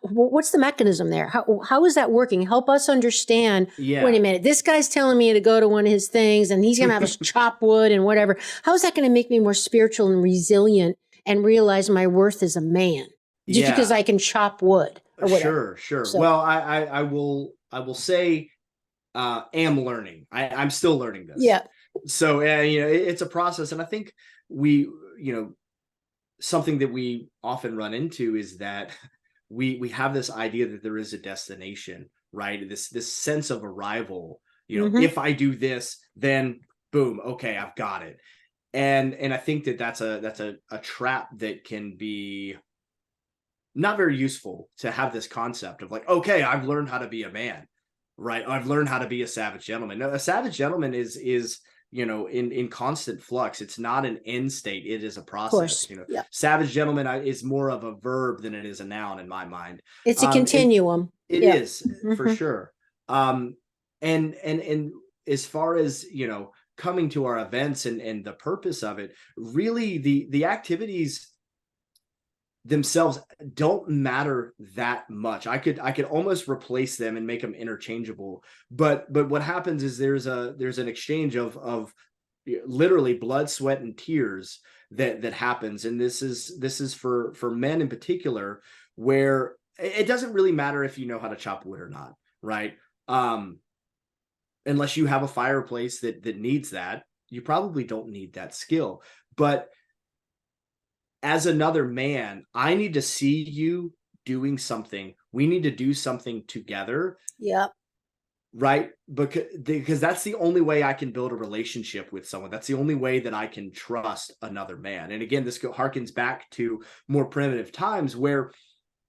Speaker 2: what's the mechanism there? How is that working? Help us understand. Yeah. Wait a minute. This guy's telling me to go to one of his things and he's going to have us chop wood and whatever. How is that going to make me more spiritual and resilient and realize my worth as a man? Just because I can chop wood or whatever.
Speaker 1: Sure. So, well, I will say, am learning. I'm still learning this.
Speaker 2: Yeah.
Speaker 1: So, it's a process. And I think something that we often run into is that we have this idea that there is a destination, right? This sense of arrival, if I do this, then boom, okay, I've got it. And I think that's a trap that can be not very useful, to have this concept of like, okay, I've learned how to be a man, right? I've learned how to be a savage gentleman. No, a savage gentleman is in constant flux. It's not an end state. It is a
Speaker 2: Of
Speaker 1: process.
Speaker 2: course. Yeah.
Speaker 1: Savage gentleman is more of a verb than it is a noun in my mind.
Speaker 2: It's a
Speaker 1: And
Speaker 2: continuum.
Speaker 1: it
Speaker 2: Yeah.
Speaker 1: is for sure. And as far as, coming to our events and the purpose of it, really the activities themselves don't matter that much. I could almost replace them and make them interchangeable. But what happens is there's an exchange of literally blood, sweat, and tears that happens. And this is for men in particular, where it doesn't really matter if you know how to chop wood or not, right? Unless you have a fireplace that needs that, you probably don't need that skill. But as another man, I need to see you doing something. We need to do something together.
Speaker 2: Yep.
Speaker 1: Right? Because that's the only way I can build a relationship with someone. That's the only way that I can trust another man. And again, this harkens back to more primitive times where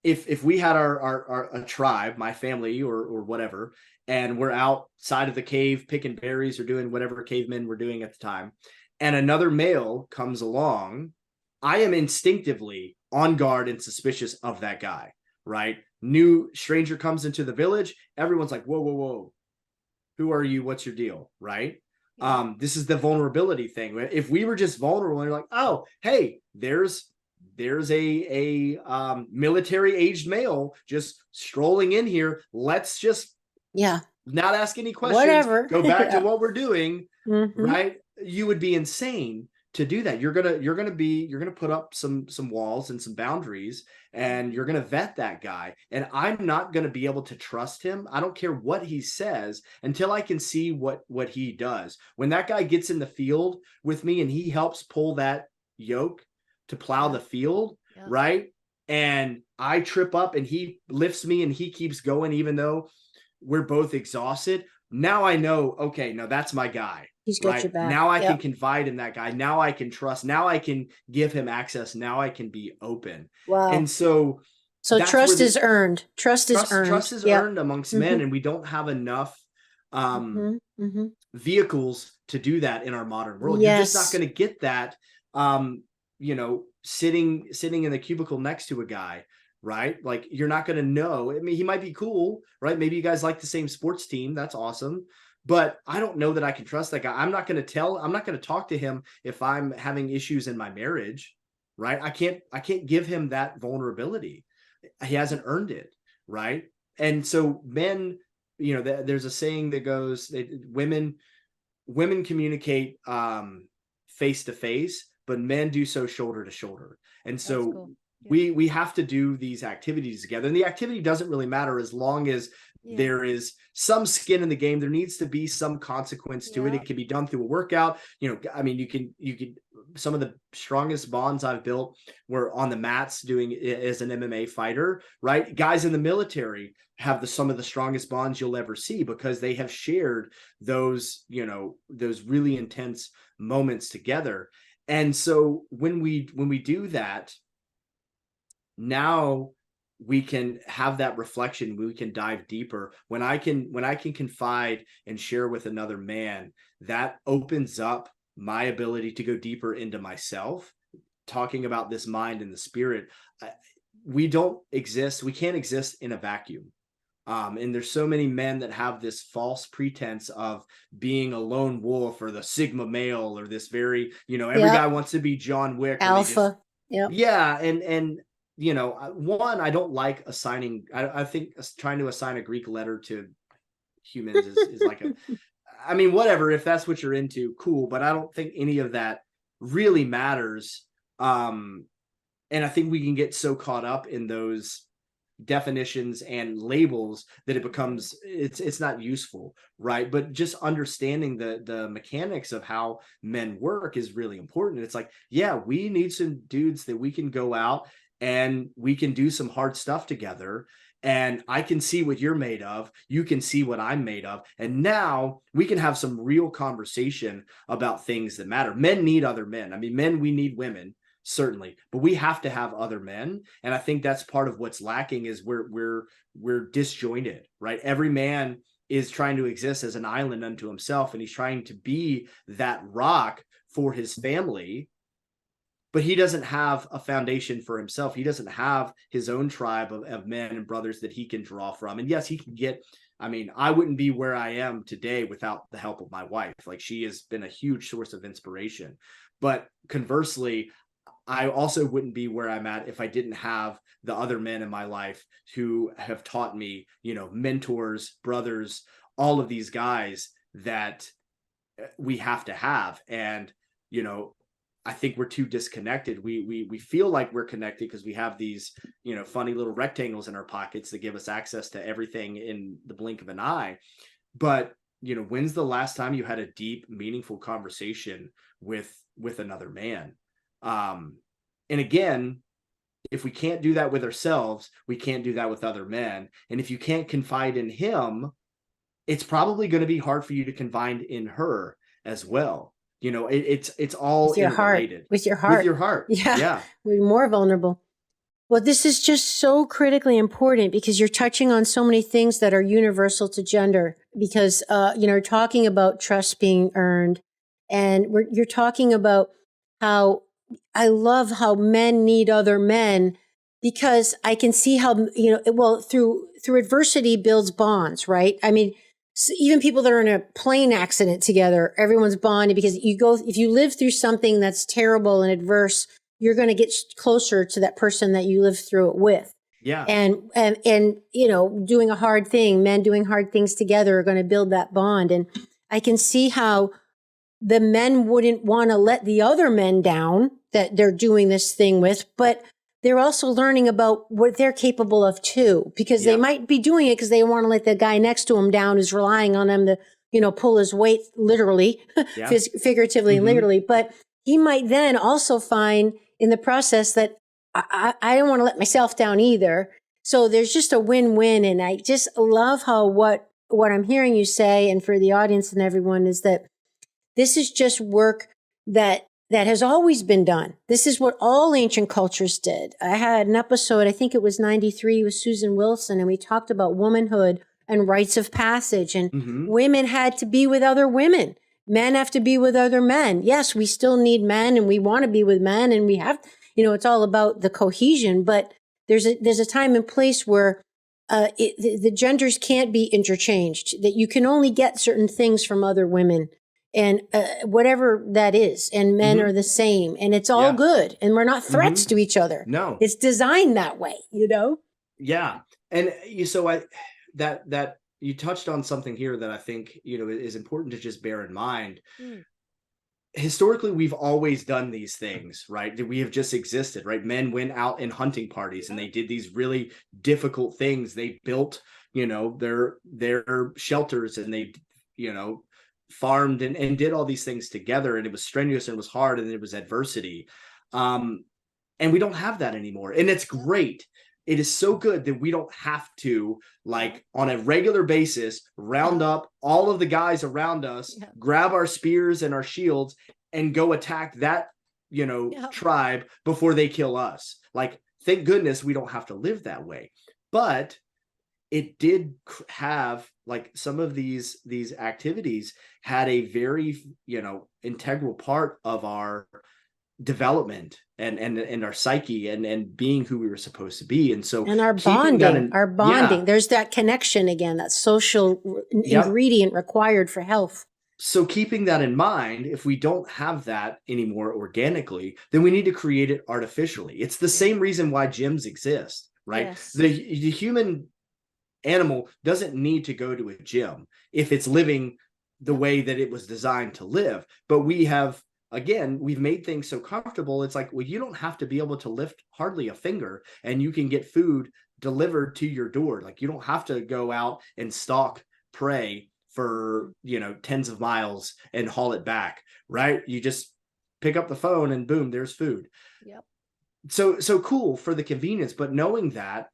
Speaker 1: if we had a tribe, my family or whatever, and we're outside of the cave picking berries or doing whatever cavemen were doing at the time, and another male comes along, I am instinctively on guard and suspicious of that guy, right? New stranger comes into the village, everyone's like, whoa, whoa, whoa. Who are you? What's your deal? Right? This is the vulnerability thing. If we were just vulnerable and you're like, oh, hey, there's a military aged male just strolling in here. Let's just not ask any questions.
Speaker 2: Whatever.
Speaker 1: Go back to what we're doing.
Speaker 2: Mm-hmm.
Speaker 1: Right? You would be insane to do that. You're gonna put up some walls and some boundaries, and you're gonna vet that guy. And I'm not gonna be able to trust him. I don't care what he says until I can see what he does. When that guy gets in the field with me and he helps pull that yoke to plow the field, right? And I trip up and he lifts me and he keeps going, even though we're both exhausted. Now I know, okay, no, that's my guy.
Speaker 2: He's got your back.
Speaker 1: Now I can confide in that guy. Now I can trust. Now I can give him access. Now I can be open.
Speaker 2: Wow.
Speaker 1: And so
Speaker 2: trust is earned. Trust is earned.
Speaker 1: Trust is earned amongst men, and we don't have enough vehicles to do that in our modern world. You're just not going to get that sitting in the cubicle next to a guy, right? Like, you're not going to know. I mean, he might be cool, right? Maybe you guys like the same sports team. That's awesome. But I don't know that I can trust that guy. I'm not going to talk to him if I'm having issues in my marriage, right? I can't give him that vulnerability. He hasn't earned it, right? And so men, there's a saying that goes, women communicate face to face, but men do so shoulder to shoulder. And so cool. We have to do these activities together. And the activity doesn't really matter as long as there is some skin in the game. There needs to be some consequence to it. It can be done through a workout. I mean, you can some of the strongest bonds I've built were on the mats doing it as an MMA fighter, right? Guys in the military have some of the strongest bonds you'll ever see because they have shared those really intense moments together. And so when we do that, now we can have that reflection. We can dive deeper. When I can confide and share with another man, that opens up my ability to go deeper into myself, talking about this mind and the spirit. We can't exist in a vacuum. And there's so many men that have this false pretense of being a lone wolf or the Sigma male or this very, every guy wants to be John Wick.
Speaker 2: Alpha.
Speaker 1: And one, I don't like assigning. I think trying to assign a Greek letter to humans is like I mean, whatever. If that's what you're into, cool. But I don't think any of that really matters. And I think we can get so caught up in those definitions and labels that it becomes it's not useful, right? But just understanding the mechanics of how men work is really important. It's like, we need some dudes that we can go out and we can do some hard stuff together. And I can see what you're made of. You can see what I'm made of. And now we can have some real conversation about things that matter. Men need other men. I mean, men, we need women, certainly, but we have to have other men. And I think that's part of what's lacking is we're disjointed, right? Every man is trying to exist as an island unto himself, and he's trying to be that rock for his family, but he doesn't have a foundation for himself. He doesn't have his own tribe of men and brothers that he can draw from. And yes, he can get, I mean, I wouldn't be where I am today without the help of my wife. Like, she has been a huge source of inspiration. But conversely, I also wouldn't be where I'm at if I didn't have the other men in my life who have taught me, you know, mentors, brothers, all of these guys that we have to have. And, you know, I think we're too disconnected. We feel like we're connected because we have these, you know, funny little rectangles in our pockets that give us access to everything in the blink of an eye. But, you know, when's the last time you had a deep, meaningful conversation with another man? And again, if we can't do that with ourselves, we can't do that with other men. And if you can't confide in him, it's probably going to be hard for you to confide in her as well. You know, it's all
Speaker 2: with your
Speaker 1: interrelated.
Speaker 2: With your heart.
Speaker 1: With your heart.
Speaker 2: Yeah. We're more vulnerable. Well, this is just so critically important because you're touching on so many things that are universal to gender. Because, you know, talking about trust being earned, and you're talking about how I love how men need other men, because I can see how, you know, well, through adversity builds bonds, right? I mean, even people that are in a plane accident together, everyone's bonded because if you live through something that's terrible and adverse, you're going to get closer to that person that you lived through it with.
Speaker 1: Yeah.
Speaker 2: And, you know, doing a hard thing, men doing hard things together are going to build that bond. And I can see how the men wouldn't want to let the other men down that they're doing this thing with, but they're also learning about what they're capable of too, because they might be doing it because they want to let the guy next to him down who's relying on them to, you know, pull his weight literally, figuratively and literally. But he might then also find in the process that I don't want to let myself down either. So there's just a win-win. And I just love how what I'm hearing you say, and for the audience and everyone, is that this is just work that has always been done. This is what all ancient cultures did. I had an episode, I think it was 93, with Susan Willson, and we talked about womanhood and rites of passage. And women had to be with other women. Men have to be with other men. Yes, we still need men, and we want to be with men, and we have, you know, it's all about the cohesion. But there's a time and place where the genders can't be interchanged, that you can only get certain things from other women. And whatever that is, and men are the same, and it's all good, and we're not threats to each other.
Speaker 1: No,
Speaker 2: it's designed that way, you know.
Speaker 1: Yeah, and so that you touched on something here that I think, you know, is important to just bear in mind. Historically, we've always done these things, right? We have just existed, right? Men went out in hunting parties and they did these really difficult things. They built, you know, their shelters, and they, you know, farmed and did all these things together, and it was strenuous and it was hard and it was adversity. And we don't have that anymore. And it's great. It is so good that we don't have to, like, on a regular basis, round up all of the guys around us, grab our spears and our shields and go attack that, you know, tribe before they kill us. Like, thank goodness we don't have to live that way. But it did have, like, some of these activities had a very, you know, integral part of our development and our psyche and being who we were supposed to be. And so,
Speaker 2: and our bonding, there's that connection again, that social ingredient required for health.
Speaker 1: So keeping that in mind, if we don't have that anymore organically, then we need to create it artificially. It's the same reason why gyms exist, right?
Speaker 2: Yes.
Speaker 1: The human animal doesn't need to go to a gym if it's living the way that it was designed to live. But we have, again, we've made things so comfortable. It's like, well, you don't have to be able to lift hardly a finger, and you can get food delivered to your door. Like, you don't have to go out and stalk prey for, you know, tens of miles and haul it back, right? You just pick up the phone and boom, there's food.
Speaker 2: Yep.
Speaker 1: So cool for the convenience, but knowing that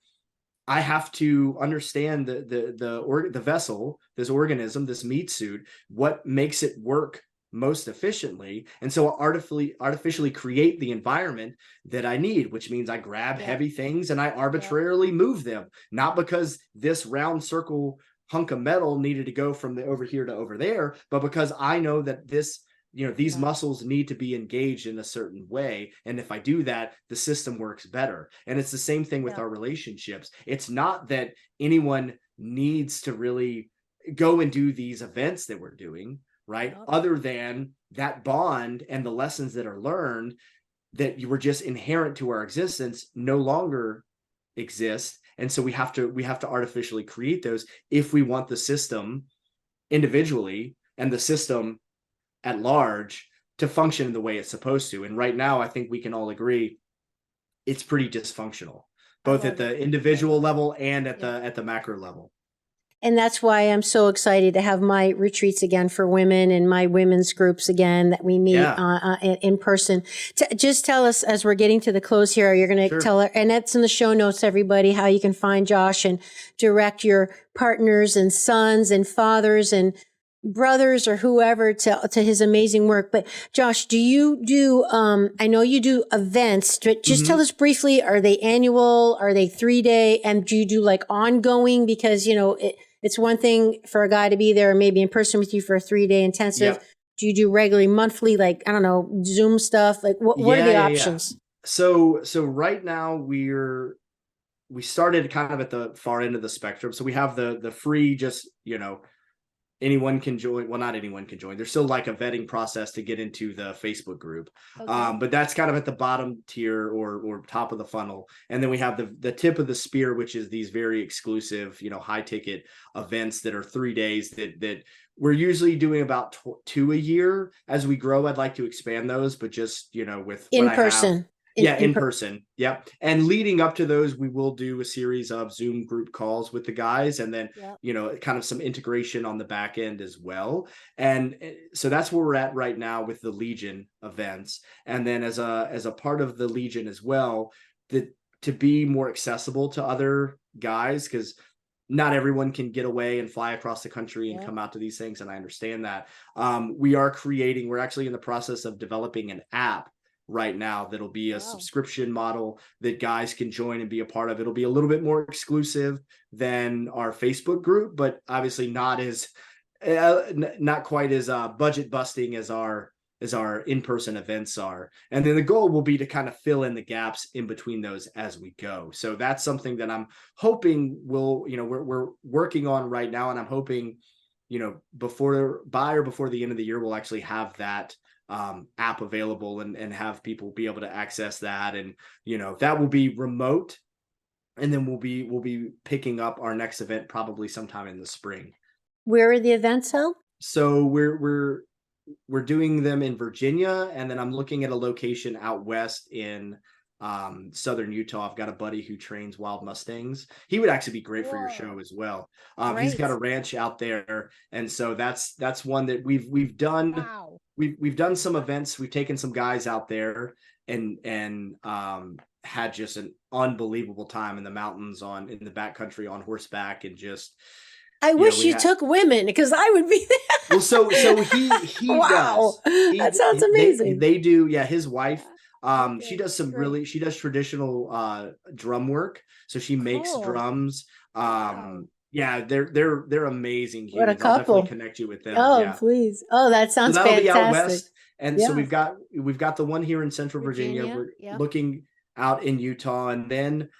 Speaker 1: I have to understand the vessel, this organism, this meat suit, what makes it work most efficiently. And so artificially create the environment that I need, which means I grab heavy things and I arbitrarily move them, not because this round circle hunk of metal needed to go from the over here to over there, but because I know that this, these muscles need to be engaged in a certain way. And if I do that, the system works better. And it's the same thing with our relationships. It's not that anyone needs to really go and do these events that we're doing, right? Other than that bond and the lessons that are learned that you were just inherent to our existence no longer exist. And so we have to artificially create those if we want the system individually and the system at large to function in the way it's supposed to. And right now, I think we can all agree it's pretty dysfunctional, both at the individual level and at the macro level.
Speaker 2: And that's why I'm so excited to have my retreats again for women and my women's groups again that we meet in person. Just tell us, as we're getting to the close here, you're going to tell her, and that's in the show notes, everybody, how you can find Josh and direct your partners and sons and fathers and brothers or whoever to his amazing work. But Josh, do you do, I know you do events. Just tell us briefly, are they annual? Are they 3-day? And do you do like ongoing? Because, it's one thing for a guy to be there maybe in person with you for a 3-day intensive. Yep. Do you do regularly, monthly, like, I don't know, Zoom stuff? Like what are the options?
Speaker 1: Yeah. So right now we started kind of at the far end of the spectrum. So we have the free, just, anyone can join. Well, not anyone can join. There's still like a vetting process to get into the Facebook group. Okay. But that's kind of at the bottom tier or top of the funnel. And then we have the tip of the spear, which is these very exclusive, high ticket events that are 3 days that we're usually doing about 2 a year. As we grow, I'd like to expand those, but just, with
Speaker 2: in person.
Speaker 1: In person. Yep. And leading up to those, we will do a series of Zoom group calls with the guys, and then, kind of some integration on the back end as well. And so that's where we're at right now with the Legion events. And then as a part of the Legion as well, to be more accessible to other guys, because not everyone can get away and fly across the country and come out to these things. And I understand that. We're actually in the process of developing an app right now that'll be a subscription model that guys can join and be a part of. It'll be a little bit more exclusive than our Facebook group, but obviously not quite as budget busting as our in-person events are. And then the goal will be to kind of fill in the gaps in between those as we go. So that's something that I'm hoping we're working on right now. And I'm hoping, before the end of the year, we'll actually have that app available and have people be able to access that. And, that will be remote. And then we'll be picking up our next event probably sometime in the spring.
Speaker 2: Where are the events held?
Speaker 1: So we're doing them in Virginia, and then I'm looking at a location out west in southern Utah. I've got a buddy who trains wild Mustangs. He would actually be great for your show as well. He's got a ranch out there, and so that's one that we've done. Wow. We've done some events. We've taken some guys out there and had just an unbelievable time in the mountains in the backcountry on horseback, and just.
Speaker 2: I wish you took women, because I would be there.
Speaker 1: Well, so he
Speaker 2: wow.
Speaker 1: does.
Speaker 2: That sounds amazing.
Speaker 1: They do. Yeah, his wife. She does she does traditional drum work. So she makes drums. Yeah, they're amazing humans.
Speaker 2: What a couple.
Speaker 1: I'll definitely connect you with them.
Speaker 2: Oh, please. Oh, that sounds fantastic. Be out west.
Speaker 1: And so we've got the one here in Central Virginia. We're looking out in Utah, and then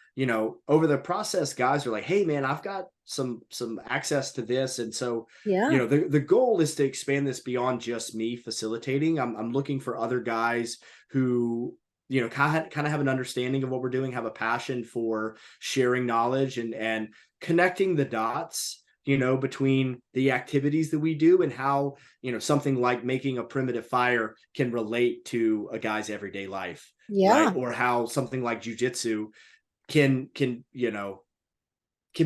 Speaker 1: over the process, guys are like, hey man, I've got some access to this. And so the goal is to expand this beyond just me facilitating. I'm looking for other guys who kind of have an understanding of what we're doing, have a passion for sharing knowledge and connecting the dots between the activities that we do and how something like making a primitive fire can relate to a guy's everyday life. Right? Or how something like jujitsu can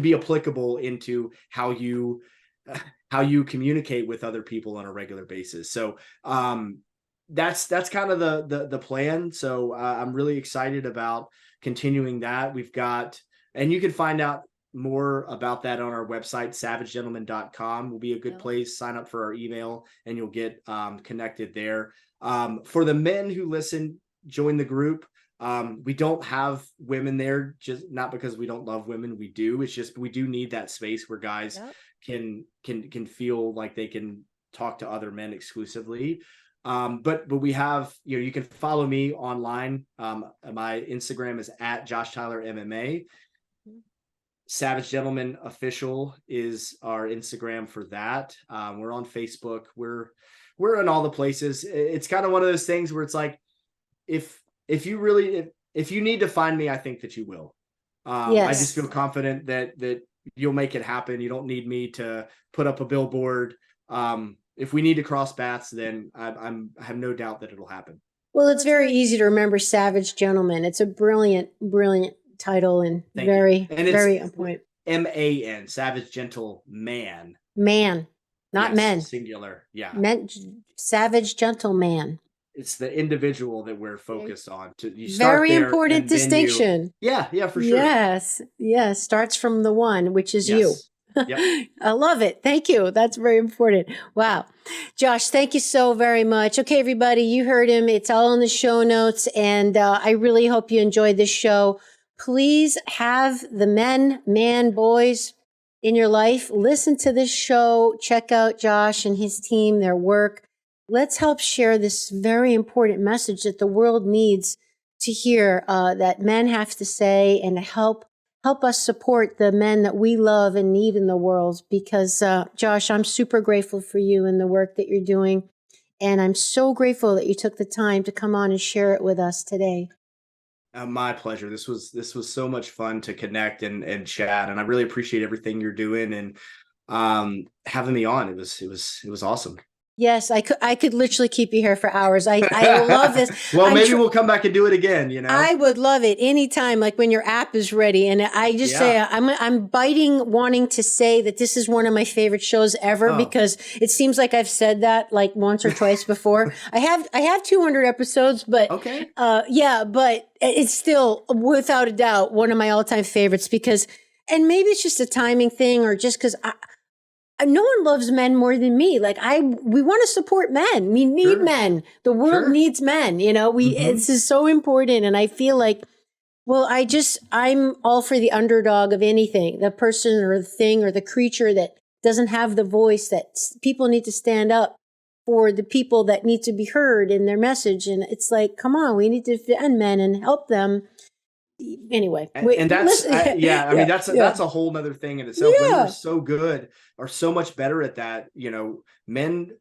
Speaker 1: be applicable into how you communicate with other people on a regular basis. So that's kind of the plan. So I'm really excited about continuing that. We've got, and you can find out more about that on our website, savagegentleman.com will be a good place. Sign up for our email and you'll get connected there. For the men who listen, join the group. We don't have women there, just not because we don't love women. We do. It's just we do need that space where guys can feel like they can talk to other men exclusively. But we have, you can follow me online. My Instagram is at Josh Tyler MMA. Savage Gentleman Official is our Instagram for that. We're on Facebook. We're in all the places. It's kind of one of those things where it's like, if you need to find me, I think that you will.
Speaker 2: Yes.
Speaker 1: I just feel confident that you'll make it happen. You don't need me to put up a billboard. If we need to cross paths, then I have no doubt that it'll happen.
Speaker 2: Well, it's very easy to remember Savage Gentleman. It's a brilliant title and very on point.
Speaker 1: MAN, Savage Gentle Man.
Speaker 2: Man, not men.
Speaker 1: Singular. Yeah.
Speaker 2: Savage Gentleman.
Speaker 1: It's the individual that we're focused on.
Speaker 2: Very important distinction.
Speaker 1: Yeah, for sure.
Speaker 2: Yes. Starts from the one, which is you.
Speaker 1: Yep.
Speaker 2: I love it. Thank you. That's very important. Wow. Josh, thank you so very much. Okay, everybody, you heard him. It's all in the show notes. And I really hope you enjoyed this show. Please have the man, boys in your life. Listen to this show. Check out Josh and his team, their work. Let's help share this very important message that the world needs to hear, that men have to say, and help us support the men that we love and need in the world. Because, Josh, I'm super grateful for you and the work that you're doing. And I'm so grateful that you took the time to come on and share it with us today.
Speaker 1: My pleasure. This was so much fun to connect and chat. And I really appreciate everything you're doing and having me on. It was awesome.
Speaker 2: Yes, I could literally keep you here for hours. I love this.
Speaker 1: Well, maybe we'll come back and do it again,
Speaker 2: I would love it anytime, like when your app is ready. And I just say, I'm biting wanting to say that this is one of my favorite shows ever, because it seems like I've said that like once or twice before. I have 200 episodes, but
Speaker 1: okay.
Speaker 2: But it's still without a doubt one of my all-time favorites because, and maybe it's just a timing thing or just because no one loves men more than me. Like we want to support men. We need men. The world needs men. This is so important. And I feel like, well, I'm all for the underdog of anything, the person or the thing or the creature that doesn't have the voice, that people need to stand up for the people that need to be heard in their message. And it's like, come on, we need to defend men and help them. Anyway,
Speaker 1: and that's that's a whole nother thing in itself. Women are so good, are so much better at that. Men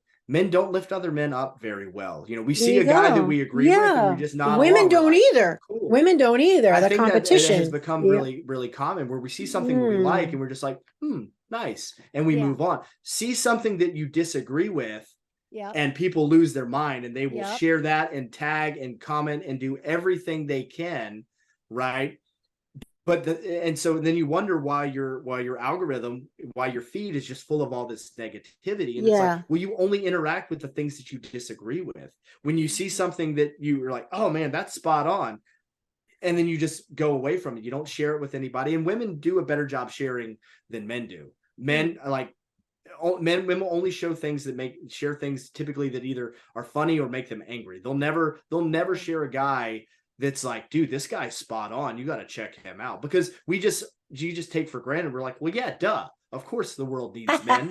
Speaker 1: don't lift other men up very well. We see a guy that we agree with, and we just not.
Speaker 2: Women don't either. Cool. Women don't either.
Speaker 1: I
Speaker 2: the
Speaker 1: think
Speaker 2: competition
Speaker 1: that has become really, really common, where we see something we like, and we're just like, nice, and we move on. See something that you disagree with. And people lose their mind, and they will share that and tag and comment and do everything they can. Right. But so then you wonder why your algorithm, why your feed is just full of all this negativity. And it's like, well, you only interact with the things that you disagree with. When you see something that you're like, oh man, that's spot on. And then you just go away from it. You don't share it with anybody. And women do a better job sharing than men do. Men will only share things typically that either are funny or make them angry. They'll never share a guy that's like, dude, this guy's spot on. You got to check him out, because you just take for granted. We're like, well, yeah, duh. Of course the world needs men,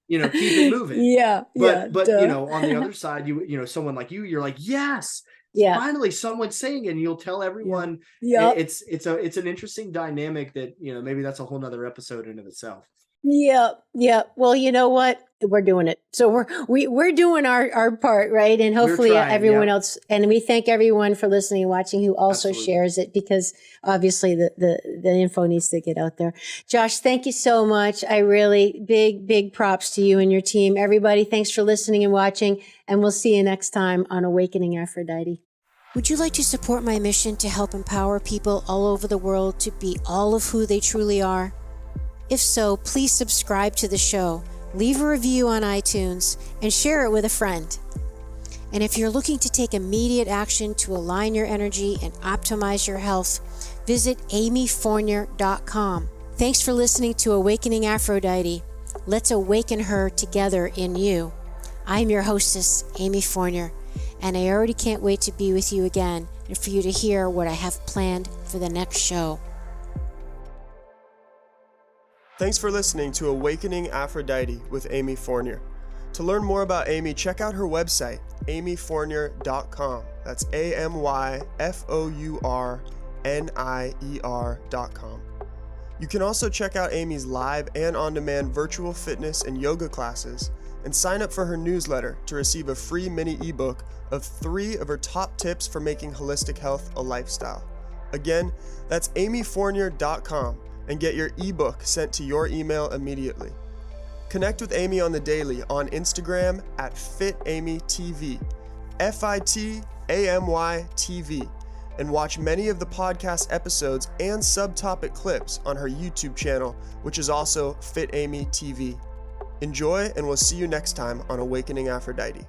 Speaker 1: keep it moving. But on the other side, someone like you're like, yes, finally someone's saying it, and you'll tell everyone. It's an interesting dynamic that, maybe that's a whole nother episode in of itself.
Speaker 2: Yeah. Well, you know what? We're doing it. So we're doing our part, right? And hopefully everyone else, and we thank everyone for listening and watching who also shares it, because obviously the info needs to get out there. Josh, thank you so much. I really big props to you and your team. Everybody, thanks for listening and watching, and we'll see you next time on Awakening Aphrodite. Would you like to support my mission to help empower people all over the world to be all of who they truly are? If so, please subscribe to the show, leave a review on iTunes, and share it with a friend. And if you're looking to take immediate action to align your energy and optimize your health, visit amyfournier.com. Thanks for listening to Awakening Aphrodite. Let's awaken her together in you. I'm your hostess, Amy Fournier, and I already can't wait to be with you again and for you to hear what I have planned for the next show.
Speaker 3: Thanks for listening to Awakening Aphrodite with Amy Fournier. To learn more about Amy, check out her website, amyfournier.com. That's AMYFOURNIER.com. You can also check out Amy's live and on-demand virtual fitness and yoga classes, and sign up for her newsletter to receive a free mini ebook of 3 of her top tips for making holistic health a lifestyle. Again, that's amyfournier.com, and get your ebook sent to your email immediately. Connect with Amy on the daily on Instagram at FitAmyTV, FITAMYTV, and watch many of the podcast episodes and subtopic clips on her YouTube channel, which is also FitAmyTV. Enjoy, and we'll see you next time on Awakening Aphrodite.